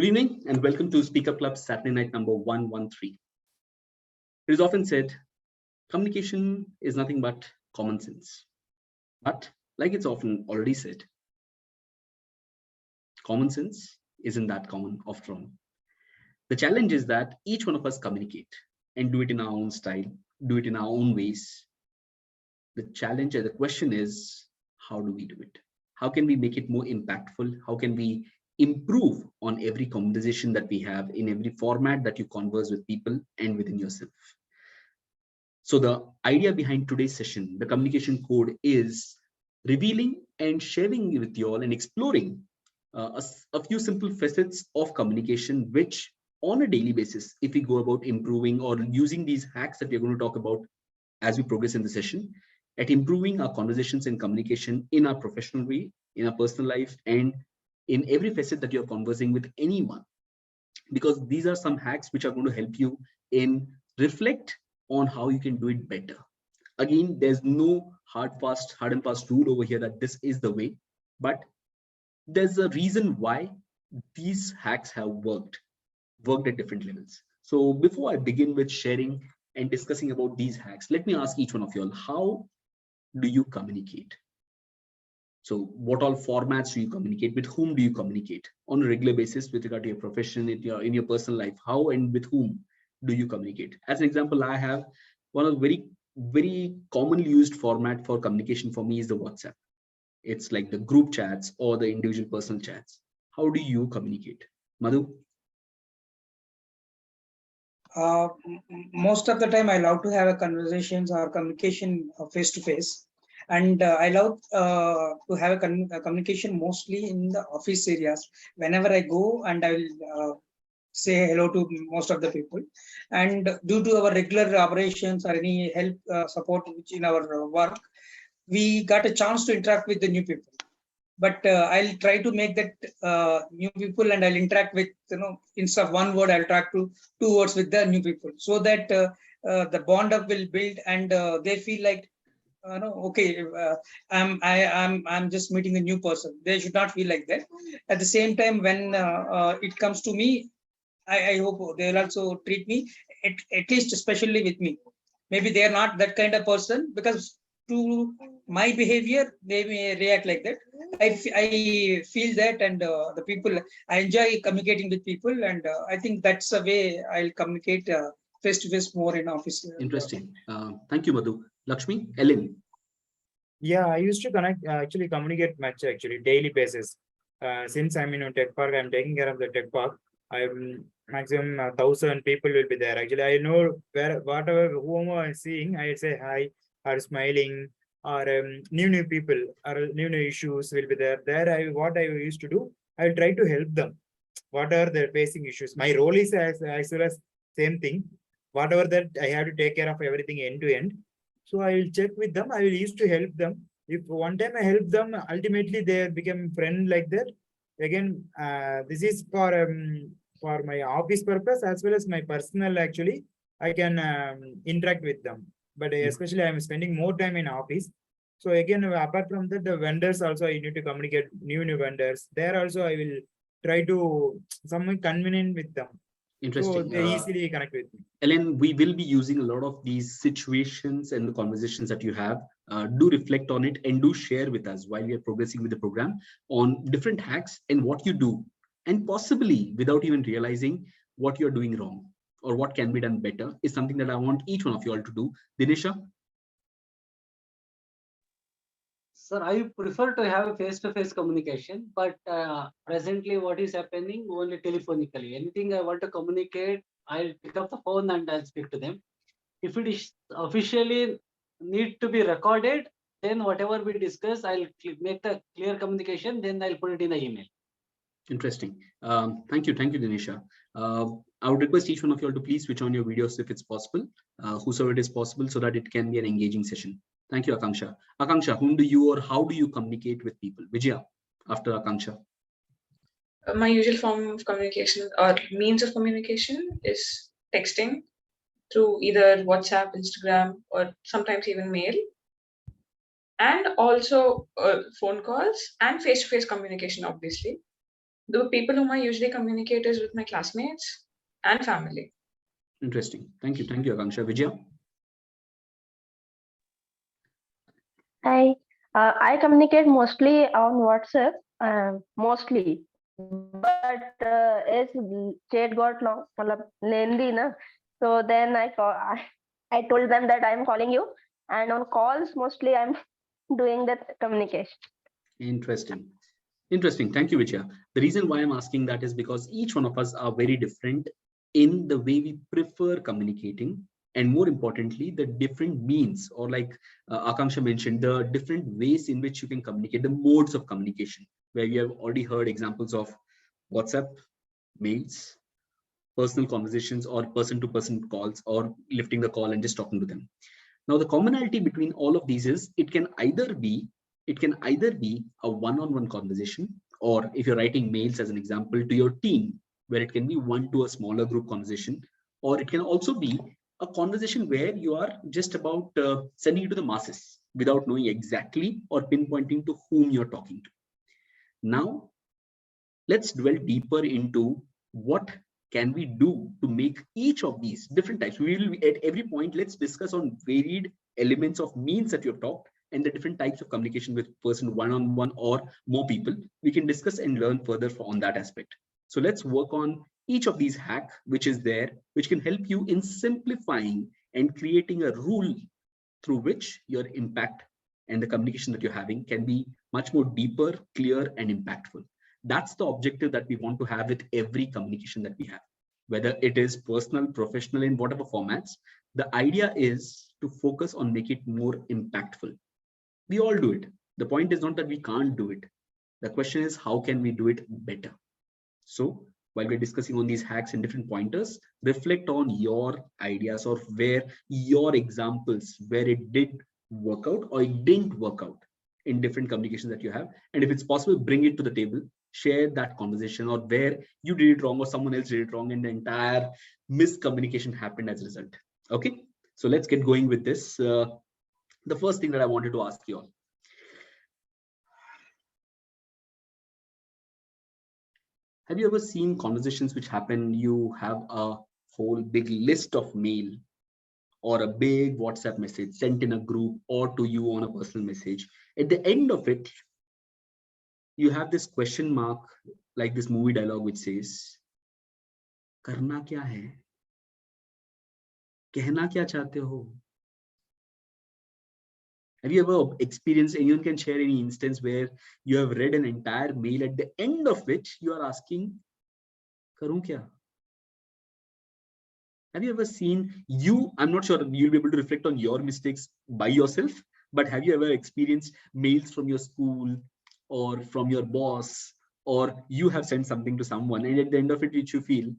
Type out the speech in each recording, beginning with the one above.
Good evening and welcome to Speaker Club Saturday night number 113. It is often said, communication is nothing but common sense. But like it's often already said, common sense isn't that common after all. The challenge is that each one of us communicate and do it in our own style, do it in our own ways. The challenge and the question is, how do we do it? How can we make it more impactful? How can we improve on every conversation that we have in every format that you converse with people and within yourself? So the idea behind today's session, the communication code, is revealing and sharing with you all and exploring a few simple facets of communication, which on a daily basis, if we go about improving or using these hacks that we're going to talk about as we progress in the session, at improving our conversations and communication in our professional way, in our personal life, and in every facet that you're conversing with anyone. Because these are some hacks which are going to help you in reflect on how you can do it better. Again, there's no hard and fast rule over here that this is the way, but there's a reason why these hacks have worked at different levels. So before I begin with sharing and discussing about these hacks, let me ask each one of you all, how do you communicate? So what all formats do you communicate? With whom do you communicate on a regular basis with regard to your profession, in your personal life? How and with whom do you communicate? As an example, I have one of the very commonly used format for communication for me is the WhatsApp. It's like the group chats or the individual personal chats. How do you communicate? Madhu? Most of the time I love to have a conversations or communication face to face, and I love to have a communication mostly in the office areas. Whenever I go, and I will say hello to most of the people, and due to our regular operations or any help support which in our work, we got a chance to interact with the new people. But I'll try to make that new people, and I'll interact with, instead of one word, I'll talk to two words with the new people, so that the bond up will build, and they feel like, okay, I'm just meeting a new person. They should not feel like that. At the same time, when it comes to me, I hope they will also treat me at least, especially with me. Maybe they are not that kind of person, because to my behavior they may react like that. I feel that, and the people, I enjoy communicating with people, and I think that's a way I'll communicate face to face more in office. Interesting. Thank you, Madhu. Lakshmi, Ellen. Yeah, I used to actually communicate much daily basis. Since I'm in a tech park, I'm taking care of the tech park. I'm maximum 1,000 people will be there. Actually, I know whom I'm seeing, I say hi or smiling, or new people or new issues will be there. What I used to do, I'll try to help them. What are their facing issues? My role is as well as same thing. Whatever that I have to take care of everything end to end. So I will check with them. I will used to help them. If one time I help them, ultimately they become friend like that. Again, this is for my office purpose as well as my personal. Actually, I can interact with them. But especially I'm spending more time in office. So again, apart from that, the vendors also I need to communicate new vendors. There also I will try to someone convenient with them. Interesting. So they easily connect with me. Ellen, we will be using a lot of these situations and the conversations that you have. Do reflect on it and do share with us while we are progressing with the program on different hacks and what you do, and possibly without even realizing what you're doing wrong or what can be done better is something that I want each one of you all to do. Dinesha? Sir, I prefer to have a face-to-face communication, but presently what is happening only telephonically. Anything I want to communicate, I'll pick up the phone and I'll speak to them. If it is officially need to be recorded, then whatever we discuss, I'll make the clear communication, then I'll put it in the email. Interesting. Thank you, Dinesha. I would request each one of you all to please switch on your videos if it's possible, whosoever it is possible, so that it can be an engaging session. Thank you, Akanksha. Akanksha, whom do you or how do you communicate with people? Vijaya, after Akanksha. My usual form of communication or means of communication is texting through either WhatsApp, Instagram, or sometimes even mail, and also phone calls and face-to-face communication, obviously. The people whom I usually communicate is with my classmates and family. Interesting. Thank you. Thank you, Akanksha. Vijaya? Hi, I communicate mostly on WhatsApp, mostly. But as chat got long, matlab, lengthy, na. So then I told them that I'm calling you, and on calls mostly I'm doing that communication. Interesting. Interesting. Thank you, Vijaya. The reason why I'm asking that is because each one of us are very different in the way we prefer communicating, and more importantly, the different means, or like Akanksha mentioned, the different ways in which you can communicate, the modes of communication, where we have already heard examples of WhatsApp, mails, personal conversations, or person-to-person calls, or lifting the call and just talking to them. Now, the commonality between all of these is it can either be a one-on-one conversation, or if you're writing mails as an example to your team, where it can be one to a smaller group conversation, or it can also be a conversation where you are just about sending it to the masses without knowing exactly or pinpointing to whom you're talking to. Now, let's dwell deeper into what can we do to make each of these different types. We will, at every point, let's discuss on varied elements of means that you have talked and the different types of communication with person one-on-one or more people. We can discuss and learn further on that aspect. So let's work on each of these hacks, which is there, which can help you in simplifying and creating a rule through which your impact and the communication that you're having can be much more deeper, clear, and impactful. That's the objective that we want to have with every communication that we have, whether it is personal, professional, in whatever formats. The idea is to focus on make it more impactful. We all do it. The point is not that we can't do it. The question is, how can we do it better? So while we're discussing on these hacks and different pointers, reflect on your ideas or where your examples, where it did work out or it didn't work out in different communications that you have. And if it's possible, bring it to the table, share that conversation, or where you did it wrong or someone else did it wrong and the entire miscommunication happened as a result. Okay, so let's get going with this. The first thing that I wanted to ask you all. Have you ever seen conversations which happen? You have a whole big list of mail or a big WhatsApp message sent in a group or to you on a personal message. At the end of it, you have this question mark, like this movie dialogue which says, "Karna kya hai? Kehna kya chahte ho?" Have you ever experienced, anyone can share any instance where you have read an entire mail at the end of which you are asking, "Karu kya?" Have you ever seen I'm not sure you'll be able to reflect on your mistakes by yourself, but have you ever experienced mails from your school or from your boss, or you have sent something to someone and at the end of it, which you feel,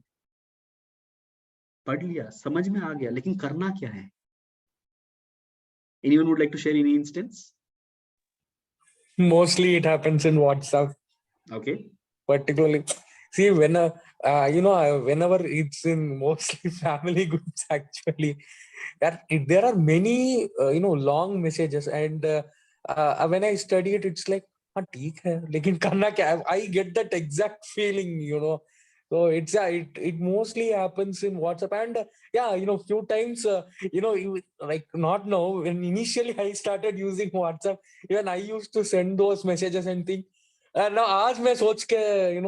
पढ़ लिया, समझ में आ गया, लेकिन करना क्या है? Anyone would like to share any instance? Mostly it happens in WhatsApp. Okay. Particularly, see, whenever it's in mostly family groups, actually, there are many long messages, and when I study it, it's like, ठीक है, लेकिन करना क्या? I get that exact feeling, So it mostly happens in WhatsApp, and few times, like not now. When initially I started using WhatsApp, even I used to send those messages and think. now आज मैं सोच के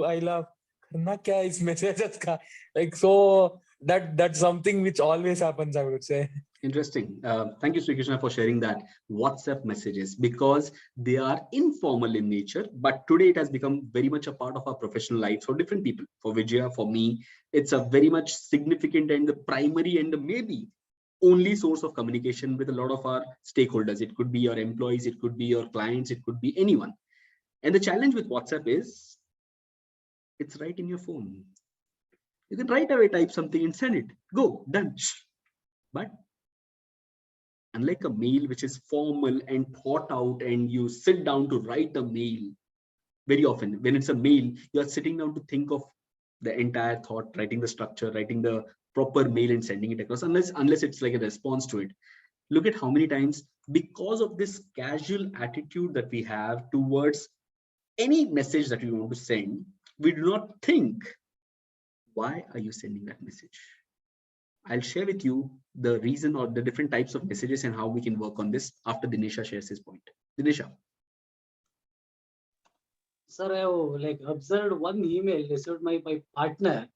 I love करना क्या इस messages का, like, so that's something which always happens, I would say. Interesting. Thank you, Sri Krishna, for sharing that. WhatsApp messages, because they are informal in nature, but today it has become very much a part of our professional lives for different people. For Vijaya, for me, it's a very much significant and the primary and the maybe only source of communication with a lot of our stakeholders. It could be your employees, it could be your clients, it could be anyone. And the challenge with WhatsApp is it's right in your phone. You can right away type something and send it. Go, done. But unlike a mail, which is formal and thought out, and you sit down to write a mail, very often when it's a mail, you're sitting down to think of the entire thought, writing the structure, writing the proper mail and sending it across, unless it's like a response to it. Look at how many times, because of this casual attitude that we have towards any message that we want to send, We do not think, why are you sending that message? I'll share with you the reason or the different types of messages and how we can work on this after Dinesha shares his point. Dinesha. Sir, I have like observed one email received by my partner.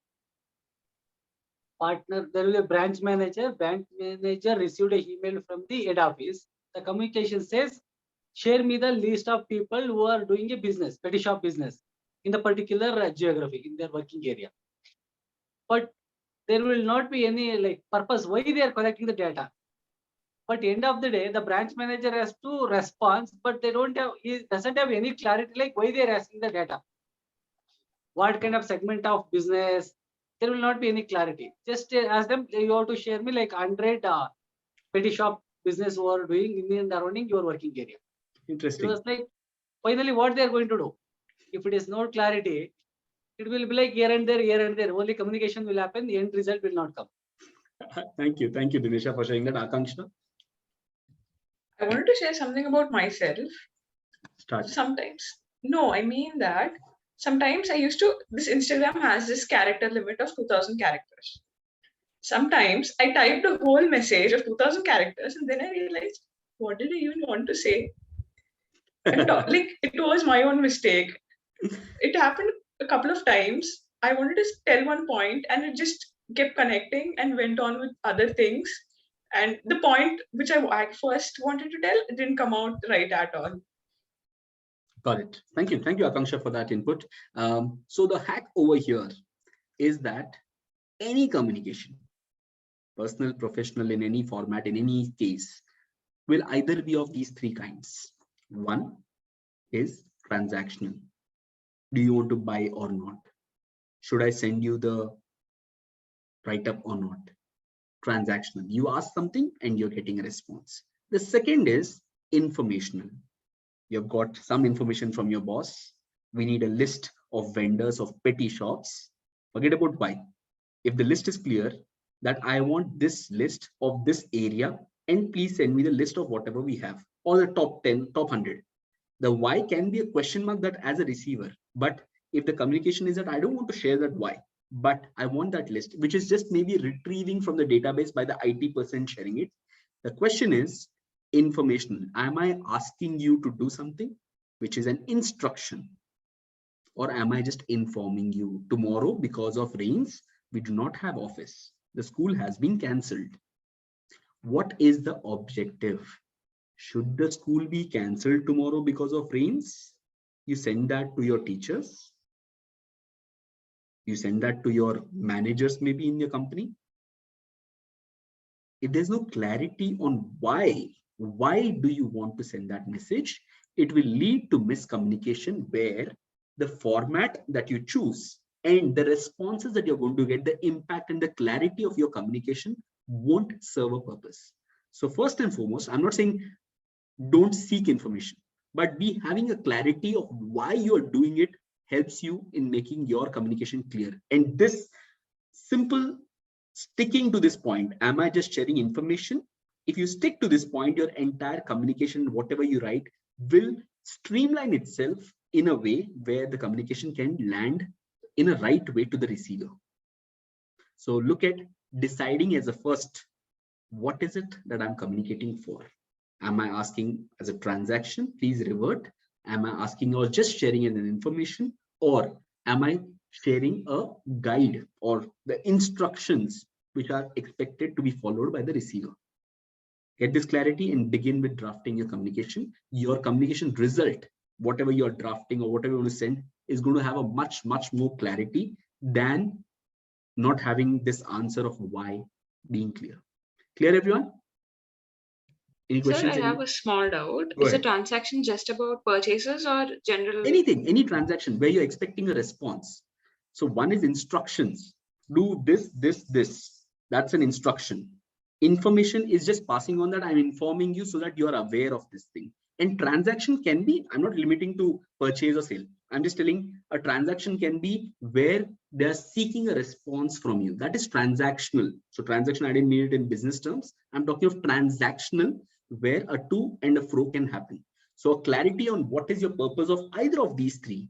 There will be a branch manager. Branch manager received an email from the head office. The communication says, share me the list of people who are doing a business, petty shop business in the particular geography in their working area. But there will not be any like purpose why they are collecting the data. But end of the day, the branch manager has to respond, but he doesn't have any clarity like why they are asking the data. What kind of segment of business? There will not be any clarity. Just ask them, you have to share me like 100 petty shop business who are doing in and surrounding your working area. Interesting. It was like, finally, what they are going to do? If it is no clarity, it will be like here and there, here and there. Only communication will happen. The end result will not come. Thank you, Dinesha, for sharing that. Akanksha. I wanted to share something about myself. Start. Sometimes, no, I mean that sometimes this Instagram has this character limit of 2000 characters. Sometimes I typed a whole message of 2000 characters and then I realized, what did I even want to say? Like, it was my own mistake. It happened a couple of times. I wanted to tell one point and it just kept connecting and went on with other things. And the point which I first wanted to tell, it didn't come out right at all. Got it. Thank you, Akanksha, for that input. So the hack over here is that any communication, personal, professional, in any format, in any case, will either be of these three kinds. One is transactional. Do you want to buy or not? Should I send you the write-up or not? Transactional. You ask something and you're getting a response. The second is informational. You've got some information from your boss. We need a list of vendors of petty shops. Forget about why. If the list is clear that I want this list of this area, and please send me the list of whatever we have, or the top 10, top 100. The why can be a question mark that as a receiver, but if the communication is that I don't want to share that why, but I want that list, which is just maybe retrieving from the database by the IT person sharing it. The question is informational. Am I asking you to do something which is an instruction, or am I just informing you tomorrow because of rains we do not have office, the school has been cancelled? What is the objective? Should the school be cancelled tomorrow because of rains? You send that to your teachers. You send that to your managers, maybe in your company. If there's no clarity on why do you want to send that message, it will lead to miscommunication where the format that you choose and the responses that you're going to get, the impact and the clarity of your communication won't serve a purpose. So first and foremost, I'm not saying don't seek information, but be having a clarity of why you are doing it helps you in making your communication clear. And this simple sticking to this point, am I just sharing information? If you stick to this point, your entire communication, whatever you write, will streamline itself in a way where the communication can land in a right way to the receiver. So look at deciding as a first, what is it that I'm communicating for? Am I asking as a transaction? Please revert. Am I asking or just sharing an information, or am I sharing a guide or the instructions which are expected to be followed by the receiver? Get this clarity and begin with drafting your communication. Your communication result, whatever you're drafting or whatever you want to send, is going to have a much more clarity than not having this answer of why being clear. Clear, everyone? Any questions? Sir, I have a small doubt. Is the transaction just about purchases or general? Anything, any transaction where you're expecting a response. So one is instructions. Do this, this, this. That's an instruction. Information is just passing on that I'm informing you so that you are aware of this thing. And transaction can be, I'm not limiting to purchase or sale. I'm just telling a transaction can be where they're seeking a response from you. That is transactional. So transaction, I didn't mean it in business terms. I'm talking of transactional, where a to and a fro can happen. So a clarity on what is your purpose of either of these three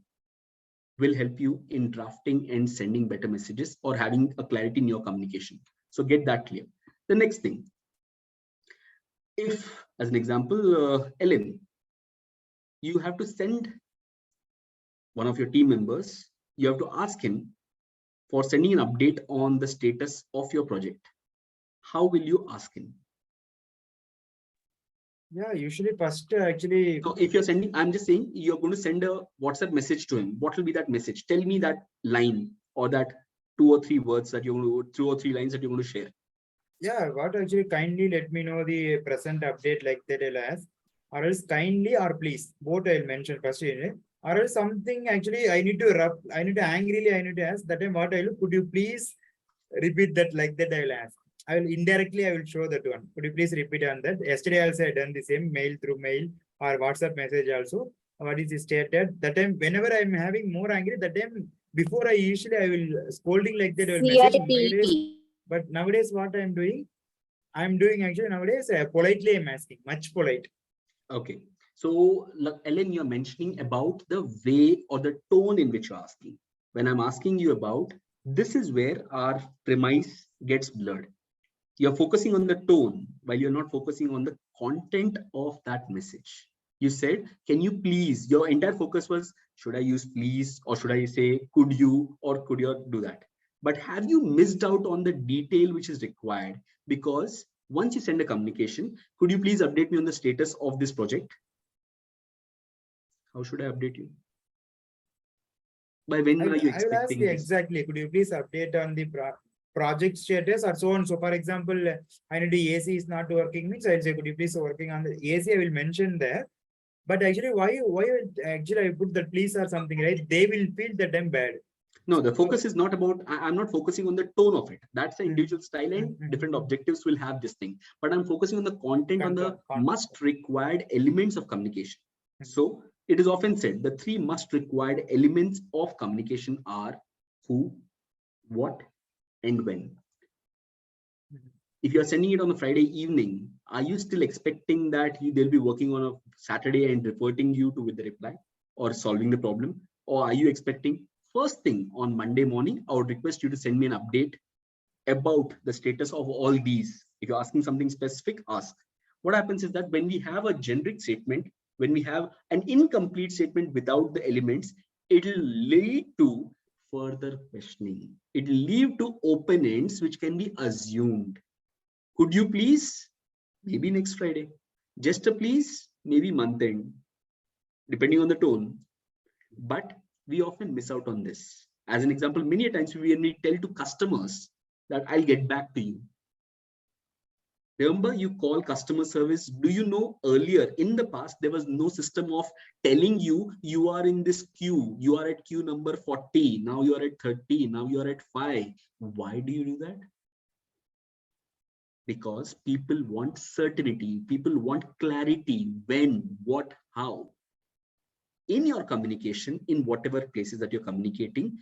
will help you in drafting and sending better messages or having a clarity in your communication. So get that clear. The next thing, if, as an example, Ellen, you have to send one of your team members, you have to ask him for sending an update on the status of your project. How will you ask him? Yeah, usually first actually. So if you're sending, I'm just saying you're going to send a WhatsApp message to him. What will be that message? Tell me that line or that 2 or 3 words that you're going to, 2 or 3 lines that you're going to share. Yeah, what actually kindly let me know the present update like that I'll ask, or else kindly or please, both I'll mention first in it, or else something actually I need to angrily I need to ask that time what I'll, could you please repeat that like that I'll ask. I will indirectly I will show that one. Could you please repeat on that? Yesterday also I done the same mail through mail or WhatsApp message also. What is stated? That time whenever I'm having more angry, that time before I usually I will scolding like that I will message nowadays. But nowadays what I'm doing actually nowadays politely I'm asking, much polite. Okay. So Ellen, you're mentioning about the way or the tone in which you're asking. When I'm asking you about, this is where our premise gets blurred. You're focusing on the tone while you're not focusing on the content of that message. You said, can you please, your entire focus was, should I use please, or should I say, could you, or could you do that? But have you missed out on the detail which is required? Because once you send a communication, could you please update me on the status of this project? How should I update you? By when are you I will ask expecting you this? exactly, could you please update on the project status or so on. So for example, I know the AC is not working, means I'll say, could you please working on the AC? I will mention there. But actually, why actually I put that please or something, right? They will feel that I'm bad. No, the focus is not about, I'm not focusing on the tone of it. That's the individual style and different objectives will have this thing. But I'm focusing on the content, on the must required elements of communication. So it is often said the 3 must required elements of communication are who, what, and when. If you're sending it on a Friday evening, are you still expecting that they'll be working on a Saturday and reporting you to with the reply or solving the problem? Or are you expecting first thing on Monday morning, I would request you to send me an update about the status of all these. If you're asking something specific, ask. What happens is that when we have a generic statement, when we have an incomplete statement without the elements, it will lead to further questioning. It will lead to open ends which can be assumed. Could you please? Maybe next Friday. Just a please, maybe month end, depending on the tone. But we often miss out on this. As an example, many times we tell to customers that I'll get back to you. Remember, you call customer service. Do you know earlier in the past, there was no system of telling you, you are in this queue, you are at queue number 40, now you are at 30, now you are at 5. Why do you do that? Because people want certainty, people want clarity, when, what, how. In your communication, in whatever places that you're communicating,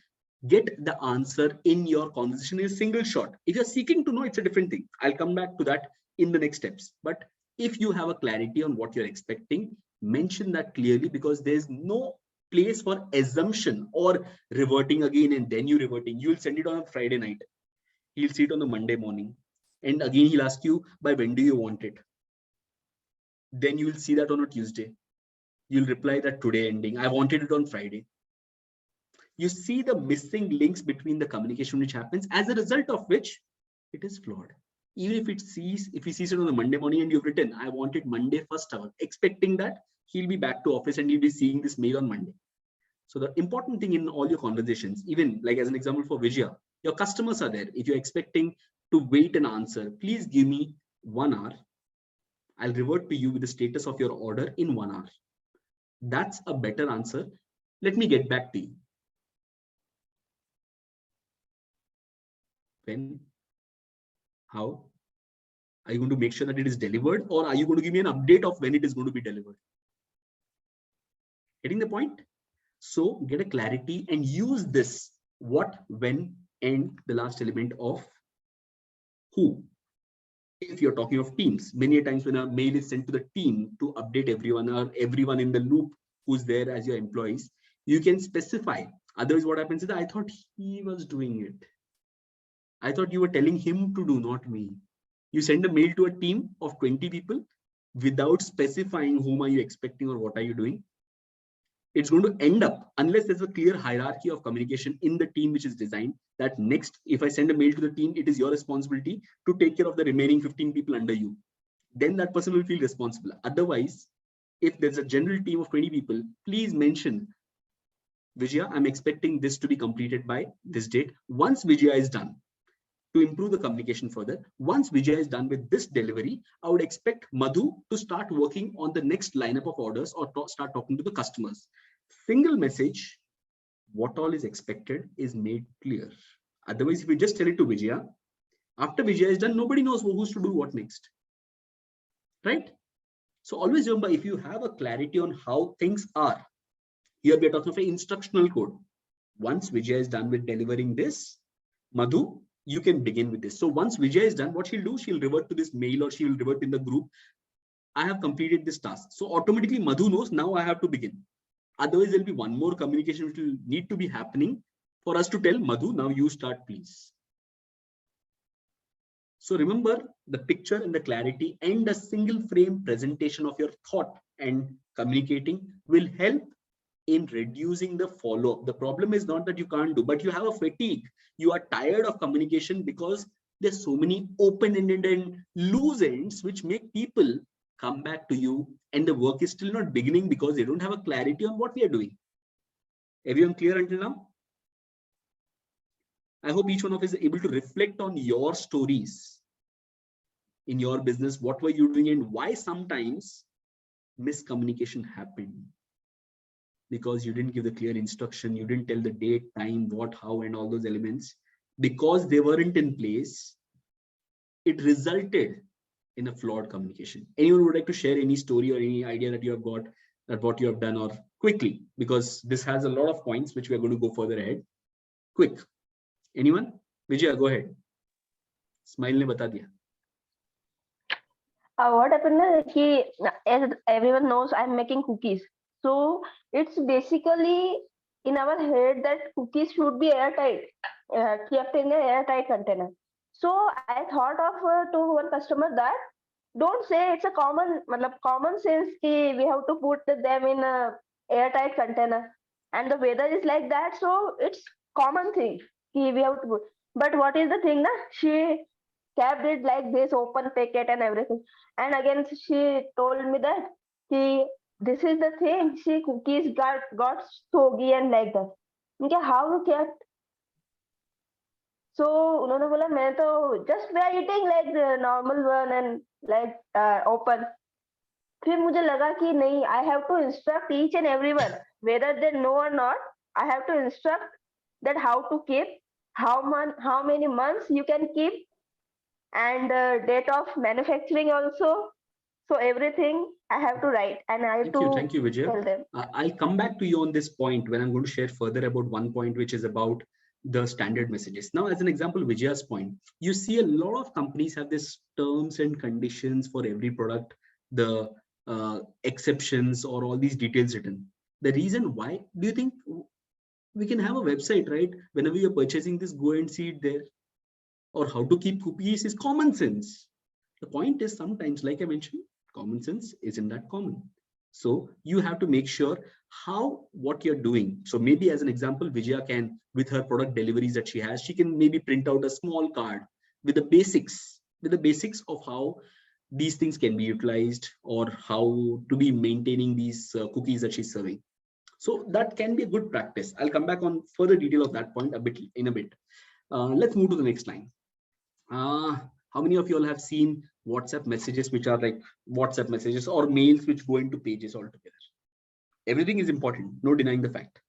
get the answer in your conversation in a single shot. If you're seeking to know, it's a different thing. I'll come back to that in the next steps. But if you have a clarity on what you're expecting, mention that clearly, because there's no place for assumption or reverting again and then you reverting. You'll send it on a Friday night. He'll see it on a Monday morning. And again, he'll ask you, by when do you want it? Then you will see that on a Tuesday. You'll reply that today ending. I wanted it on Friday. You see the missing links between the communication which happens, as a result of which it is flawed. Even if he sees it on the Monday morning and you've written, I want it Monday first hour, expecting that he'll be back to office and he'll be seeing this mail on Monday. So the important thing in all your conversations, even like as an example for Vijaya, your customers are there. If you're expecting to wait an answer, please give me 1 hour. I'll revert to you with the status of your order in 1 hour. That's a better answer. Let me get back to you. When? How? Are you going to make sure that it is delivered, or are you going to give me an update of when it is going to be delivered? Getting the point? So get a clarity and use this what, when, and the last element of who. If you're talking of teams, many times when a mail is sent to the team to update everyone or everyone in the loop who's there as your employees, you can specify, Otherwise, what happens is I thought he was doing it. I thought you were telling him to do, not me. You send a mail to a team of 20 people without specifying whom are you expecting or what are you doing. It's going to end up, unless there's a clear hierarchy of communication in the team which is designed, that next, if I send a mail to the team, it is your responsibility to take care of the remaining 15 people under you. Then that person will feel responsible. Otherwise, if there's a general team of 20 people, please mention, Vijaya, I'm expecting this to be completed by this date. Once Vijaya is done, to improve the communication further, once Vijay is done with this delivery, I would expect Madhu to start working on the next lineup of orders or start talking to the customers. Single message, what all is expected is made clear. Otherwise, if we just tell it to Vijaya, after Vijaya is done, nobody knows who's to do what next, right? So always remember, if you have a clarity on how things are, here we are talking of an instructional code. Once Vijaya is done with delivering this, Madhu, you can begin with this. So once Vijay is done, what she'll do, she'll revert to this mail or she'll revert in the group. I have completed this task. So automatically Madhu knows now I have to begin. Otherwise, there'll be one more communication which will need to be happening for us to tell Madhu, now you start, please. So remember, the picture and the clarity and a single frame presentation of your thought and communicating will help in reducing the follow-up. The problem is not that you can't do, but you have a fatigue. You are tired of communication because there's so many open-ended and loose ends which make people come back to you, and the work is still not beginning because they don't have a clarity on what we are doing. Everyone clear until now? I hope each one of us is able to reflect on your stories in your business. What were you doing and why sometimes miscommunication happened? Because you didn't give the clear instruction, you didn't tell the date, time, what, how, and all those elements. Because they weren't in place, it resulted in a flawed communication. Anyone would like to share any story or any idea that you have got, that what you have done, or quickly, because this has a lot of points which we are going to go further ahead. Quick. Anyone? Vijaya, go ahead. Smile ne bata diya. What happened as everyone knows, I'm making cookies. So it's basically in our head that cookies should be airtight, kept in an airtight container. So I thought of to one customer that don't say it's a common sense ki we have to put them in a airtight container, and the weather is like that, so it's common thing ki we have to put. But what is the thing na? She kept it like this, open packet and everything. And again, she told me that this is the thing. She cookies got soggy and like that. Okay, how you kept? So उन्होंने बोला मैं तो just we are eating like the normal one and like open. फिर मुझे लगा कि नहीं, I have to instruct each and everyone, whether they know or not. I have to instruct that how to keep, how many months you can keep, and date of manufacturing also. So everything I have to write, and I have to Thank you, Vijay. tell them. I'll come back to you on this point when I'm going to share further about one point, which is about the standard messages. Now, as an example, Vijaya's point, you see a lot of companies have this terms and conditions for every product, the exceptions or all these details written. The reason why, do you think we can have a website, right? Whenever you're purchasing this, go and see it there. Or how to keep cookies is common sense. The point is sometimes, like I mentioned, common sense isn't that common. So you have to make sure what you're doing. So maybe as an example, Vijaya can, with her product deliveries that she has, she can maybe print out a small card with the basics of how these things can be utilized or how to be maintaining these cookies that she's serving. So that can be a good practice. I'll come back on further detail of that point in a bit. Let's move to the next line. How many of you all have seen WhatsApp messages which are like WhatsApp messages or mails which go into pages altogether? Everything is important, no denying the fact.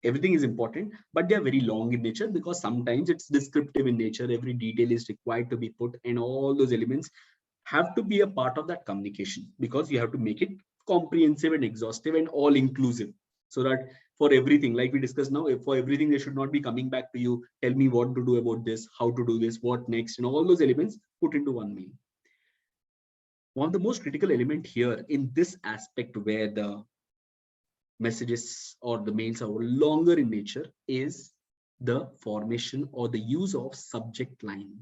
Everything is important, but they are very long in nature because sometimes it's descriptive in nature. Every detail is required to be put, and all those elements have to be a part of that communication because you have to make it comprehensive and exhaustive and all inclusive, so that for everything, like we discussed now, for everything, they should not be coming back to you, tell me what to do about this, how to do this, what next, and all those elements put into one mail. One of the most critical element here in this aspect where the messages or the mails are longer in nature is the formation or the use of subject line.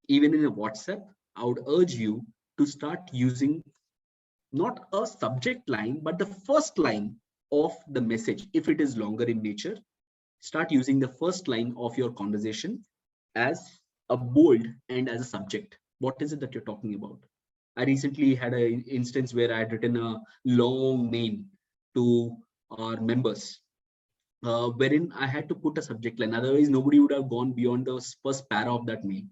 Even in a WhatsApp, I would urge you to start using not a subject line, but the first line of the message. If it is longer in nature, start using the first line of your conversation as a bold and as a subject. What is it that you're talking about? I recently had an instance where I had written a long mail to our members, wherein I had to put a subject line. Otherwise, nobody would have gone beyond the first para of that mail.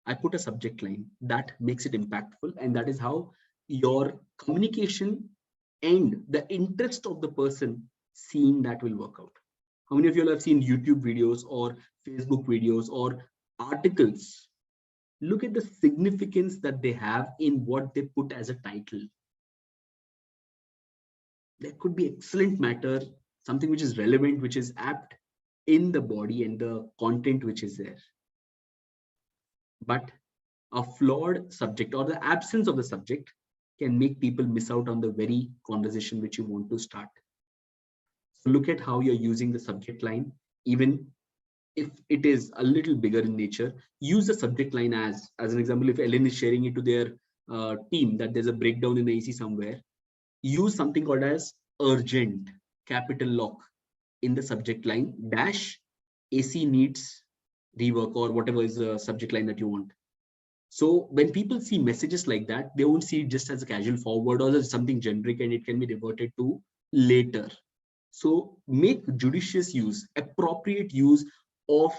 I put a subject line that makes it impactful, and that is how your communication and the interest of the person seeing that will work out. How many of you all have seen YouTube videos or Facebook videos or articles? Look at the significance that they have in what they put as a title. There could be excellent matter, something which is relevant, which is apt in the body and the content which is there. But a flawed subject or the absence of the subject can make people miss out on the very conversation which you want to start. So look at how you're using the subject line. Even if it is a little bigger in nature, use the subject line as an example. If Ellen is sharing it to their team that there's a breakdown in the AC somewhere, use something called as urgent, capital lock in the subject line, dash AC needs rework, or whatever is the subject line that you want. So when people see messages like that, they won't see it just as a casual forward or as something generic and it can be reverted to later. So make judicious use, appropriate use of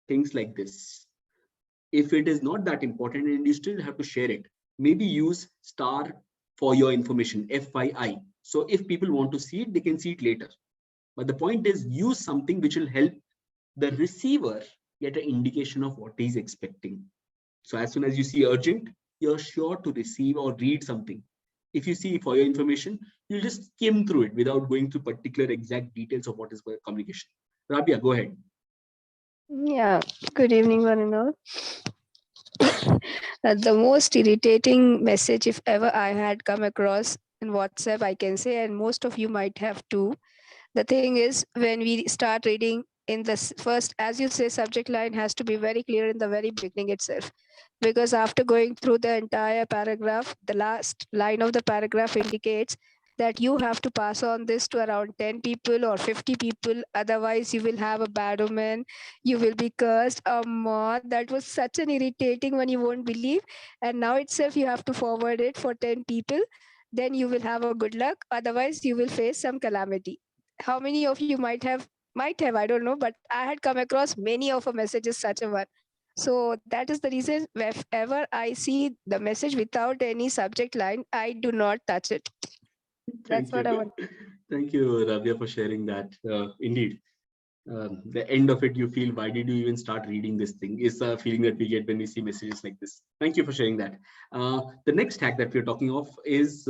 things like this. If it is not that important and you still have to share it, maybe use star for your information, FYI. So if people want to see it, they can see it later. But the point is, use something which will help the receiver get an indication of what he's expecting. So as soon as you see urgent, you're sure to receive or read something. If you see for your information, you'll just skim through it without going through particular exact details of what is communication. Rabia, go ahead. Yeah, good evening, one and all. The most irritating message, if ever I had come across in WhatsApp, I can say, and most of you might have too. The thing is, when we start reading in the first, as you say, subject line has to be very clear in the very beginning itself. Because after going through the entire paragraph, the last line of the paragraph indicates that you have to pass on this to around 10 people or 50 people. Otherwise, you will have a bad omen. You will be cursed. That was such an irritating one, you won't believe. And now itself, you have to forward it for 10 people. Then you will have a good luck. Otherwise, you will face some calamity. How many of you might have, I don't know, but I had come across many of a messages such a one. So that is the reason whenever I see the message without any subject line, I do not touch it. That's what I want. Thank you, Rabia, for sharing that. Indeed, the end of it, you feel, why did you even start reading this thing? Is the feeling that we get when we see messages like this. Thank you for sharing that. The next hack that we're talking of is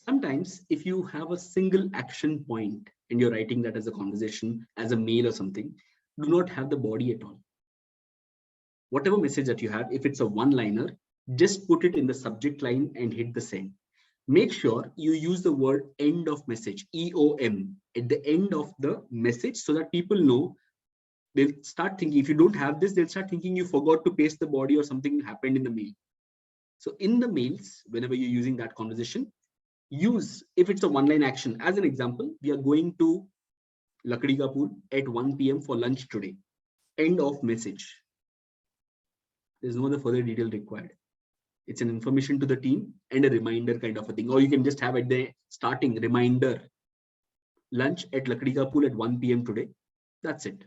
sometimes if you have a single action point and you're writing that as a conversation, as a mail or something, do not have the body at all. Whatever message that you have, if it's a one-liner, just put it in the subject line and hit the send. Make sure you use the word end of message, EOM, at the end of the message so that people know. They'll start thinking, if you don't have this, they'll start thinking you forgot to paste the body or something happened in the mail. So in the mails, whenever you're using that conversation, use, if it's a one-line action, as an example, we are going to Lakdi Ka Pool at 1 p.m. for lunch today. End of message. There's no other further detail required. It's an information to the team and a reminder kind of a thing. Or you can just have at the starting reminder, lunch at Lakdi Ka Pool at 1 p.m. today. That's it.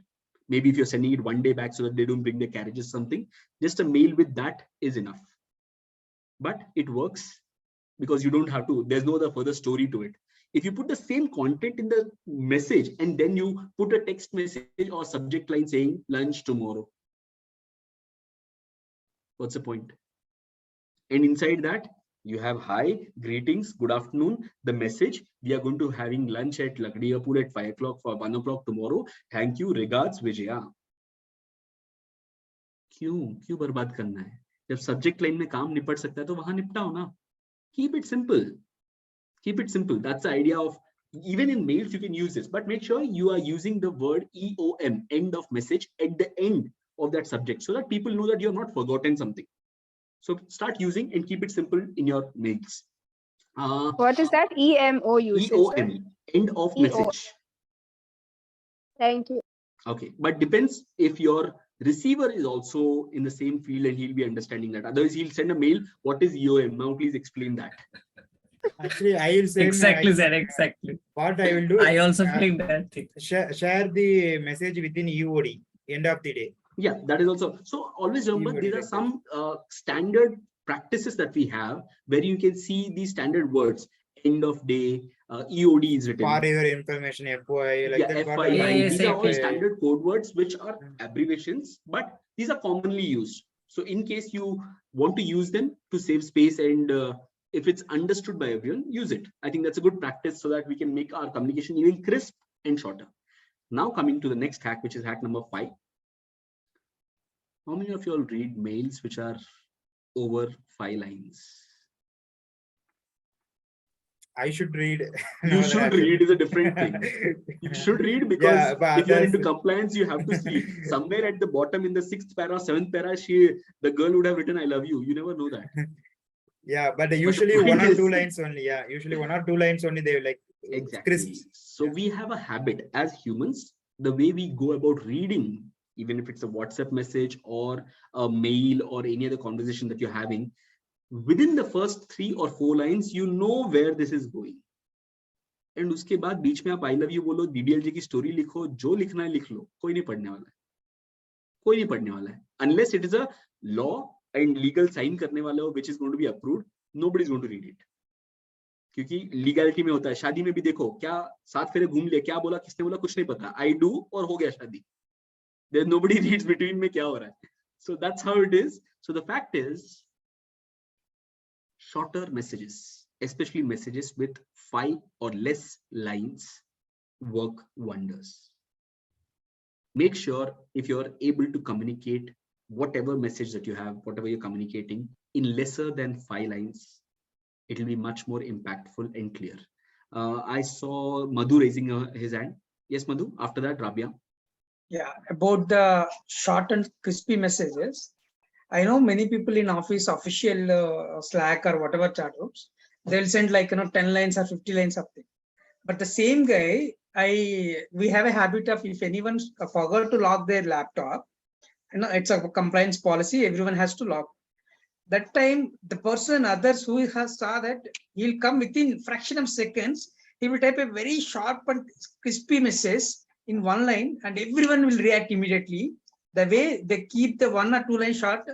Maybe if you're sending it one day back so that they don't bring their carriages, something, just a mail with that is enough. But it works because you don't have to, there's no other further story to it. If you put the same content in the message and then you put a text message or subject line saying lunch tomorrow, what's the point? And inside that, you have hi, greetings, good afternoon, the message, we are going to having lunch at Lakdi Ka Pool at 5 o'clock for 1 o'clock tomorrow. Thank you, regards, Vijaya. क्यों बर्बाद करना है? जब subject line में काम निपट सकता है तो वहां निपटाओ ना. Keep it simple. Keep it simple. That's the idea of, even in mails you can use this, but make sure you are using the word EOM, end of message, at the end of that subject, so that people know that you have not forgotten something. So start using and keep it simple in your mails. What is that? EMO usage? EOM, end of message. Thank you. Okay, but depends if your receiver is also in the same field and he'll be understanding that. Otherwise, he'll send a mail. What is EOM? Now, please explain that. Actually, I will say Exactly, sir. Exactly. what I will do. I also think that thing. Share the message within UOD, end of the day. Yeah, that is also. So always remember, EOD these are like some standard practices that we have where you can see these standard words. End of day, EOD is written. For your information, FY, like Yeah, that. FYI. Yes, These are all FYI. standard code words which are abbreviations, but these are commonly used. So in case you want to use them to save space, and if it's understood by everyone, use it. I think that's a good practice so that we can make our communication even crisp and shorter. Now coming to the next hack, which is hack number 5. How many of you all read mails which are over 5 lines? I should read. You should read is a different thing. You should read because if you are into compliance, you have to see somewhere at the bottom in the 6th para, 7th para, the girl would have written "I love you." You never know that. Yeah, but usually point 1 or 2 is- lines only. Yeah, usually 1 or 2 lines only. They like Exactly. crisp. So we have a habit as humans, the way we go about reading, even if it's a WhatsApp message or a mail or any other conversation that you're having, within the first 3 or 4 lines, you know where this is going. And उसके बाद बीच में आप I love you बोलो, DDLJ की story लिखो, जो लिखना है लिख लो, कोई नहीं पढ़ने वाला है, कोई नहीं पढ़ने वाला है, unless it is a law and legal sign करने वाला हो, which is going to be approved, nobody is going to read it. क्योंकि लीगलिटी में होता है, शादी में भी देखो, क्या 7 फेरे घूम ले, क्या बोला, किसने बोला, कुछ नहीं पता, I do और हो गया शादी. There nobody reads between में क्या हो रहा है. So that's how it is. So the fact is, shorter messages, especially messages with 5 or less lines, work wonders. Make sure if you're able to communicate whatever message that you have, whatever you're communicating, in lesser than 5 lines, it will be much more impactful and clear. I saw Madhu raising his hand. Yes, Madhu. After that, Rabia. Yeah, about the short and crispy messages. I know many people in office, official Slack or whatever chat rooms, they'll send like 10 lines or 50 lines something. But the same guy, we have a habit of, if anyone forgot to lock their laptop, it's a compliance policy, everyone has to lock. That time, the person, others who has saw that, he'll come within fraction of seconds, he will type a very sharp and crispy message in 1 line, and everyone will react immediately. The way they keep the 1 or 2 lines short, I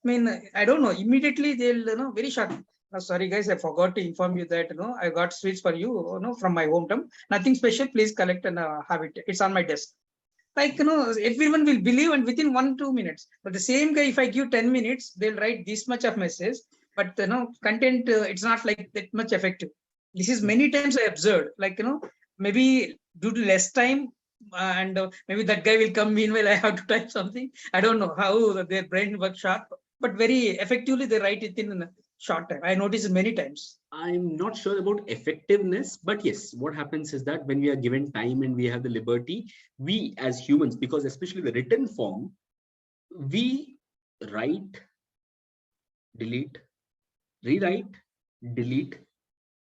mean, I don't know, immediately they'll, very short. Sorry guys, I forgot to inform you that, I got sweets for you, from my hometown. Nothing special, please collect and have it. It's on my desk. Like, everyone will believe, and within 1-2 minutes. But the same guy, if I give 10 minutes, they'll write this much of message, but content, it's not like that much effective. This is many times I observed, like, maybe due to less time, and maybe that guy will come, meanwhile I have to type something. I don't know how their brain works sharp, but very effectively they write it in a short time. I noticed many times. I'm not sure about effectiveness, but yes, what happens is that when we are given time and we have the liberty, we as humans, because especially the written form, we write, delete, rewrite, delete,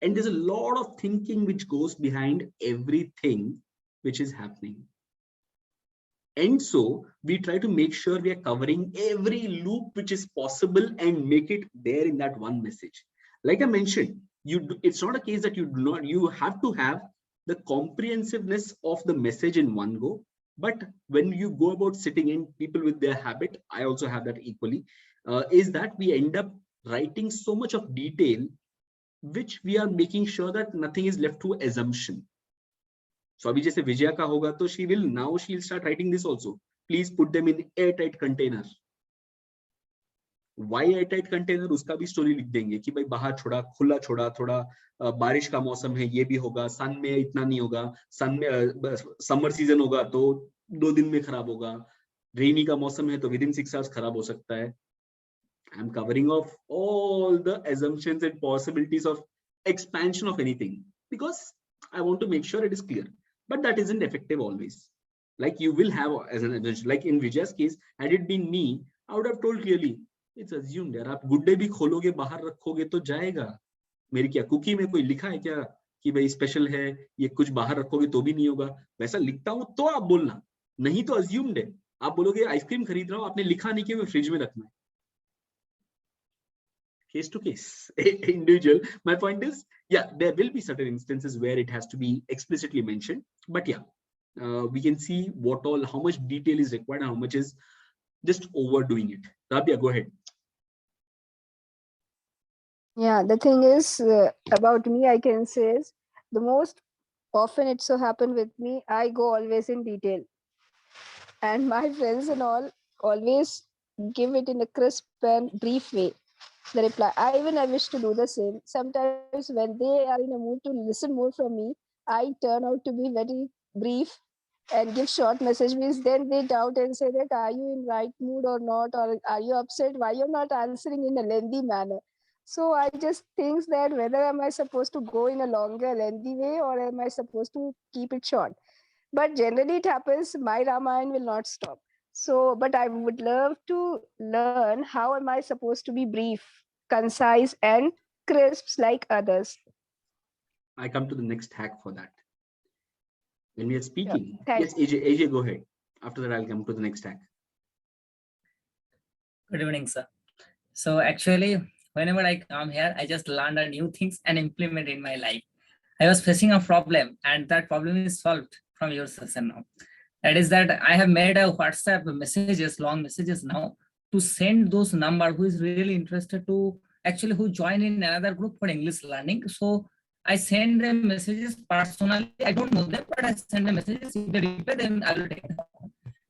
and there's a lot of thinking which goes behind everything which is happening. And so we try to make sure we are covering every loop which is possible and make it there in that one message. Like I mentioned, it's not a case that you have to have the comprehensiveness of the message in one go. But when you go about sitting in, people with their habit, I also have that equally, is that we end up writing so much of detail, which we are making sure that nothing is left to assumption. So abhi jaise Vijaya ka hoga, to she'll start writing this also. Please put them in airtight container. Why airtight container? उसका भी story लिख देंगे कि भाई बाहर छोड़ा, खुला छोड़ा, थोड़ा बारिश का मौसम है, ये भी होगा, सन में इतना नहीं होगा, सन में समर सीजन होगा तो 2 दिन में खराब होगा, रेनी का मौसम है तो विदिन 6 hours खराब हो सकता है. I'm covering off all the assumptions and possibilities of expansion of anything, because I want to make sure it is clear. But that isn't effective always. Like you will have as an advantage. Like in Vijay's case, had it been me, I would have told clearly, it's assumed यार आप good day भी खोलोगे बाहर रखोगे तो जाएगा. मेरी क्या कुकी में कोई लिखा है क्या कि भाई स्पेशल है, ये कुछ बाहर रखोगे तो भी नहीं होगा. वैसा लिखता हूं तो आप बोलना, नहीं तो assumed है. आप बोलोगे आइसक्रीम खरीद रहा हूं, आपने लिखा नहीं कि मैं फ्रिज में रखना है. Case to case, individual. My point is, yeah, there will be certain instances where it has to be explicitly mentioned, but yeah, we can see what all, how much detail is required and how much is just overdoing it. Rabia, go ahead. Yeah, the thing is about me, I can say is the most often it so happened with me, I go always in detail. And my friends and all always give it in a crisp and brief way. The reply. I wish to do the same. Sometimes when they are in a mood to listen more from me, I turn out to be very brief and give short messages. Then they doubt and say that are you in right mood or not, or are you upset? Why you're not answering in a lengthy manner? So I just think that whether am I supposed to go in a longer, lengthy way, or am I supposed to keep it short? But generally it happens, my Ramayana will not stop. So, but I would love to learn how am I supposed to be brief, concise, and crisp like others. I come to the next hack for that. When we are speaking, Thanks. yes, AJ, go ahead. After that, I'll come to the next hack. Good evening, sir. So actually, whenever I come here, I just learn new things and implement in my life. I was facing a problem, and that problem is solved from your session now. That is that I have made a WhatsApp messages, long messages now, to send those number who is really interested to actually who join in another group for English learning. So I send them messages personally. I don't know them, but I send them messages. If they reply, then I will take them.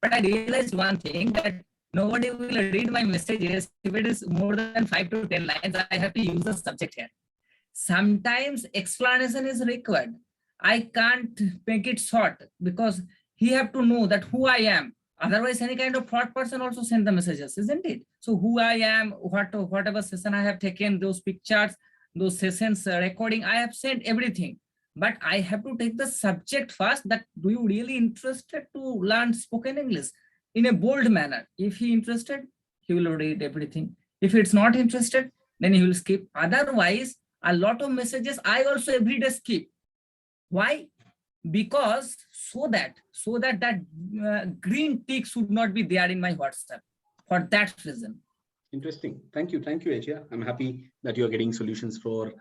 But I realized one thing, that nobody will read my messages if it is more than 5 to 10 lines. I have to use the subject here. Sometimes explanation is required. I can't make it short because he have to know that who I am. Otherwise, any kind of fraud person also send the messages, isn't it? So who I am, whatever session I have taken, those pictures, those sessions recording, I have sent everything. But I have to take the subject first, that do you really interested to learn spoken English in a bold manner? If he interested, he will read everything. If it's not interested, then he will skip. Otherwise, a lot of messages I also every day skip. Why? Because so that green tick should not be there in my WhatsApp. For that reason. Interesting. Thank you, AJ. I'm happy that you are getting solutions for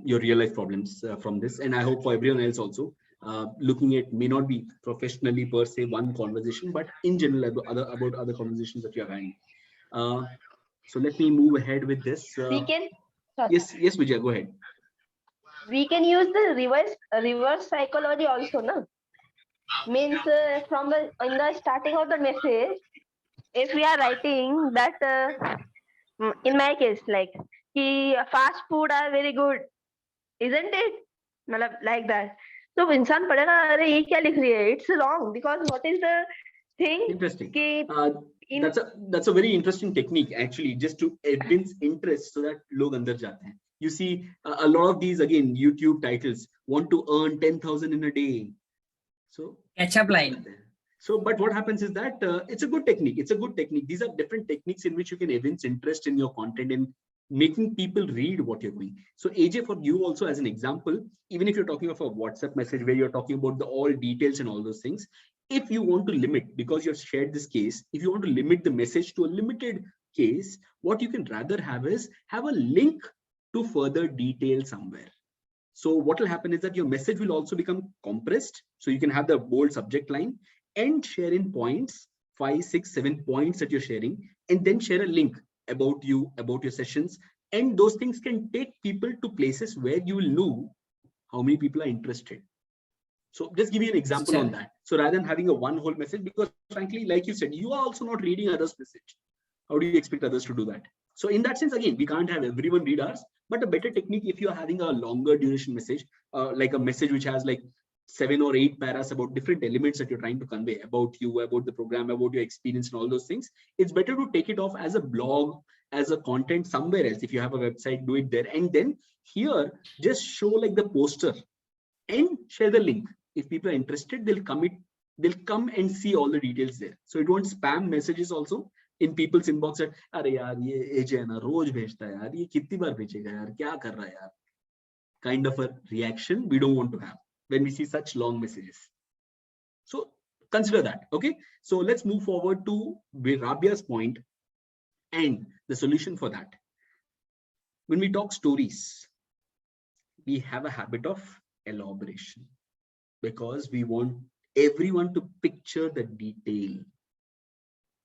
your real life problems from this, and I hope for everyone else also. Looking at may not be professionally per se one conversation, but in general about other conversations that you're having. So let me move ahead with this. We can. Yes, Vijay, go ahead. We can use the reverse psychology also, no? Means from in the starting of the message, if we are writing that in my case, like fast food are very good, isn't it? Like that. So इंसान पढ़ेगा अरे ये क्या लिख रही है? It's wrong because what is the thing? Interesting. कि that's a very interesting technique actually, just to evince interest so that log andar jate hain. You see a lot of these again YouTube titles want to earn 10,000 in a day. So catch up line. So, but what happens is that it's a good technique. It's a good technique. These are different techniques in which you can evince interest in your content and making people read what you're doing. So AJ, for you also as an example, even if you're talking of a WhatsApp message where you're talking about the all details and all those things, if you want to limit, because you've shared this case, if you want to limit the message to a limited case, what you can rather have is have a link to further detail somewhere. So what will happen is that your message will also become compressed. So you can have the bold subject line and share in points, 5, 6, 7 points that you're sharing, and then share a link about you, about your sessions. And those things can take people to places where you will know how many people are interested. So just give you an example on that. So rather than having a one whole message, because frankly, like you said, you are also not reading others' message. How do you expect others to do that? So in that sense, again, we can't have everyone read ours, but a better technique if you're having a longer duration message, like a message which has like 7 or 8 paras about different elements that you're trying to convey about you, about the program, about your experience and all those things, it's better to take it off as a blog, as a content somewhere else. If you have a website, do it there. And then Here, just show like the poster and share the link. If people are interested, they'll come and see all the details there. So it won't spam messages also in people's inbox that, अरे यार ये एजे है ना रोज भेजता है यार, ये कितनी बार भेजेगा यार, क्या कर रहा है यार? Kind of a reaction we don't want to have when we see such long messages. So consider that. Okay, so let's move forward to Rabia's point and the solution for that. When we talk stories, we have a habit of elaboration because we want everyone to picture the detail.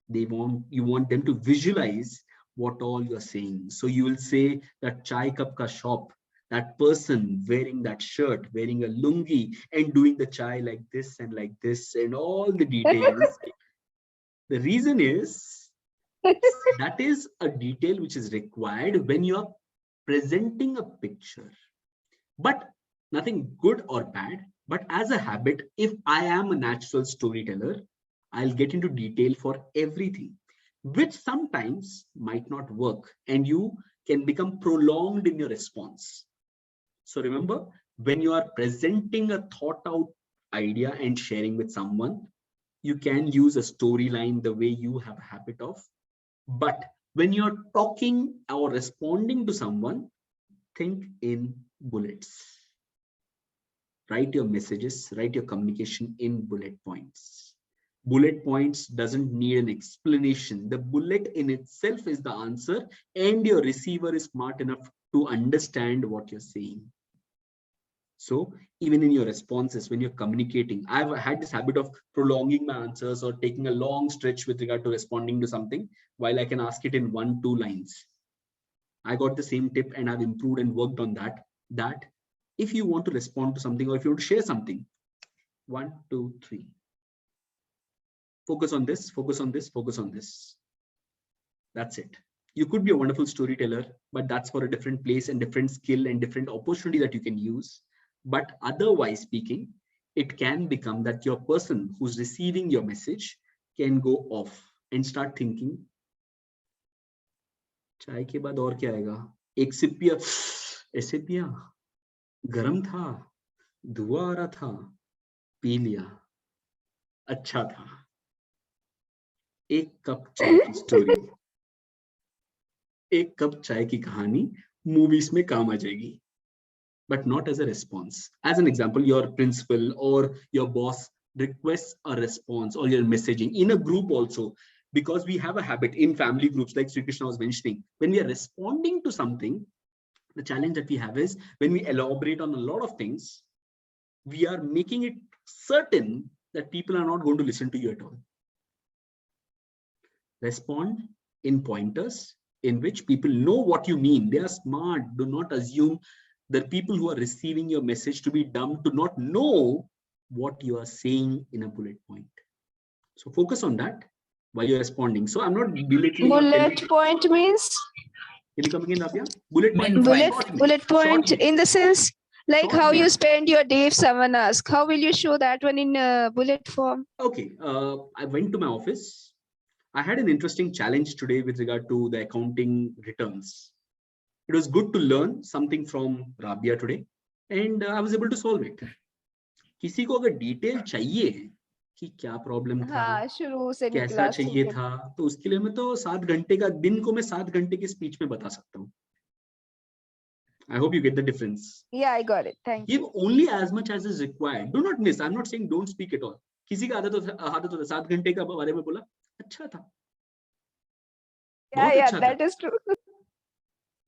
You want them to visualize what all you're saying. So you will say that chai cup ka shop, that person wearing that shirt, wearing a lungi and doing the chai like this and all the details. The reason is that is a detail which is required when you are presenting a picture, but nothing good or bad. But as a habit, if I am a natural storyteller, I'll get into detail for everything, which sometimes might not work, and you can become prolonged in your response. So remember, when you are presenting a thought out idea and sharing with someone, you can use a storyline the way you have a habit of. But when you're talking or responding to someone, think in bullets. Write your messages, write your communication in bullet points. Bullet points doesn't need an explanation. The bullet in itself is the answer, and your receiver is smart enough to understand what you're saying. So even in your responses, when you're communicating, I've had this habit of prolonging my answers or taking a long stretch with regard to responding to something, while I can ask it in 1-2 lines. I got the same tip and I've improved and worked on that. That if you want to respond to something or if you want to share something, 1, 2, 3. Focus on this, focus on this, focus on this. That's it. You could be a wonderful storyteller, but that's for a different place and different skill and different opportunity that you can use. But otherwise speaking, it can become that your person who's receiving your message can go off and start thinking, चाय के बाद और क्या आएगा? एक SIP पिया, ऐसे पिया, गरम था, धुआं आ रहा था, पी लिया, अच्छा था. एक कप चाय की स्टोरी, एक कप चाय की कहानी मूवीज में काम आ जाएगी, but not as a response. As an example, your principal or your boss requests a response, or your messaging in a group also, because we have a habit in family groups, like Sri Krishna was mentioning, when we are responding to something, the challenge that we have is when we elaborate on a lot of things, we are making it certain that people are not going to listen to you at all. Respond in pointers in which people know what you mean. They are smart. Do not assume the people who are receiving your message to be dumb, to not know what you are saying in a bullet point. So focus on that while you're responding. So I'm not belittling. Bullet point means? Can you come again, Rabia? Bullet point. Bullet point in the sense like Short how you list. spend your day if someone asks. How will you show that one in bullet form? Okay, I went to my office. I had an interesting challenge today with regard to the accounting returns. It was good to learn something from Rabia today, and I was able to solve it. किसी को अगर detail चाहिए कि क्या problem था, शुरू से कैसा चाहिए था, तो उसके लिए मैं तो 7 घंटे का दिन को मैं 7 घंटे की स्पीच में बता सकता हूँ. I hope you get the difference. Yeah, I got it. Thank you. you. Give only as much as is required. Do not miss. I'm not saying don't speak at all. किसी का आदत होता 7 घंटे का बारे में बोला, अच्छा था. Yeah, that is true.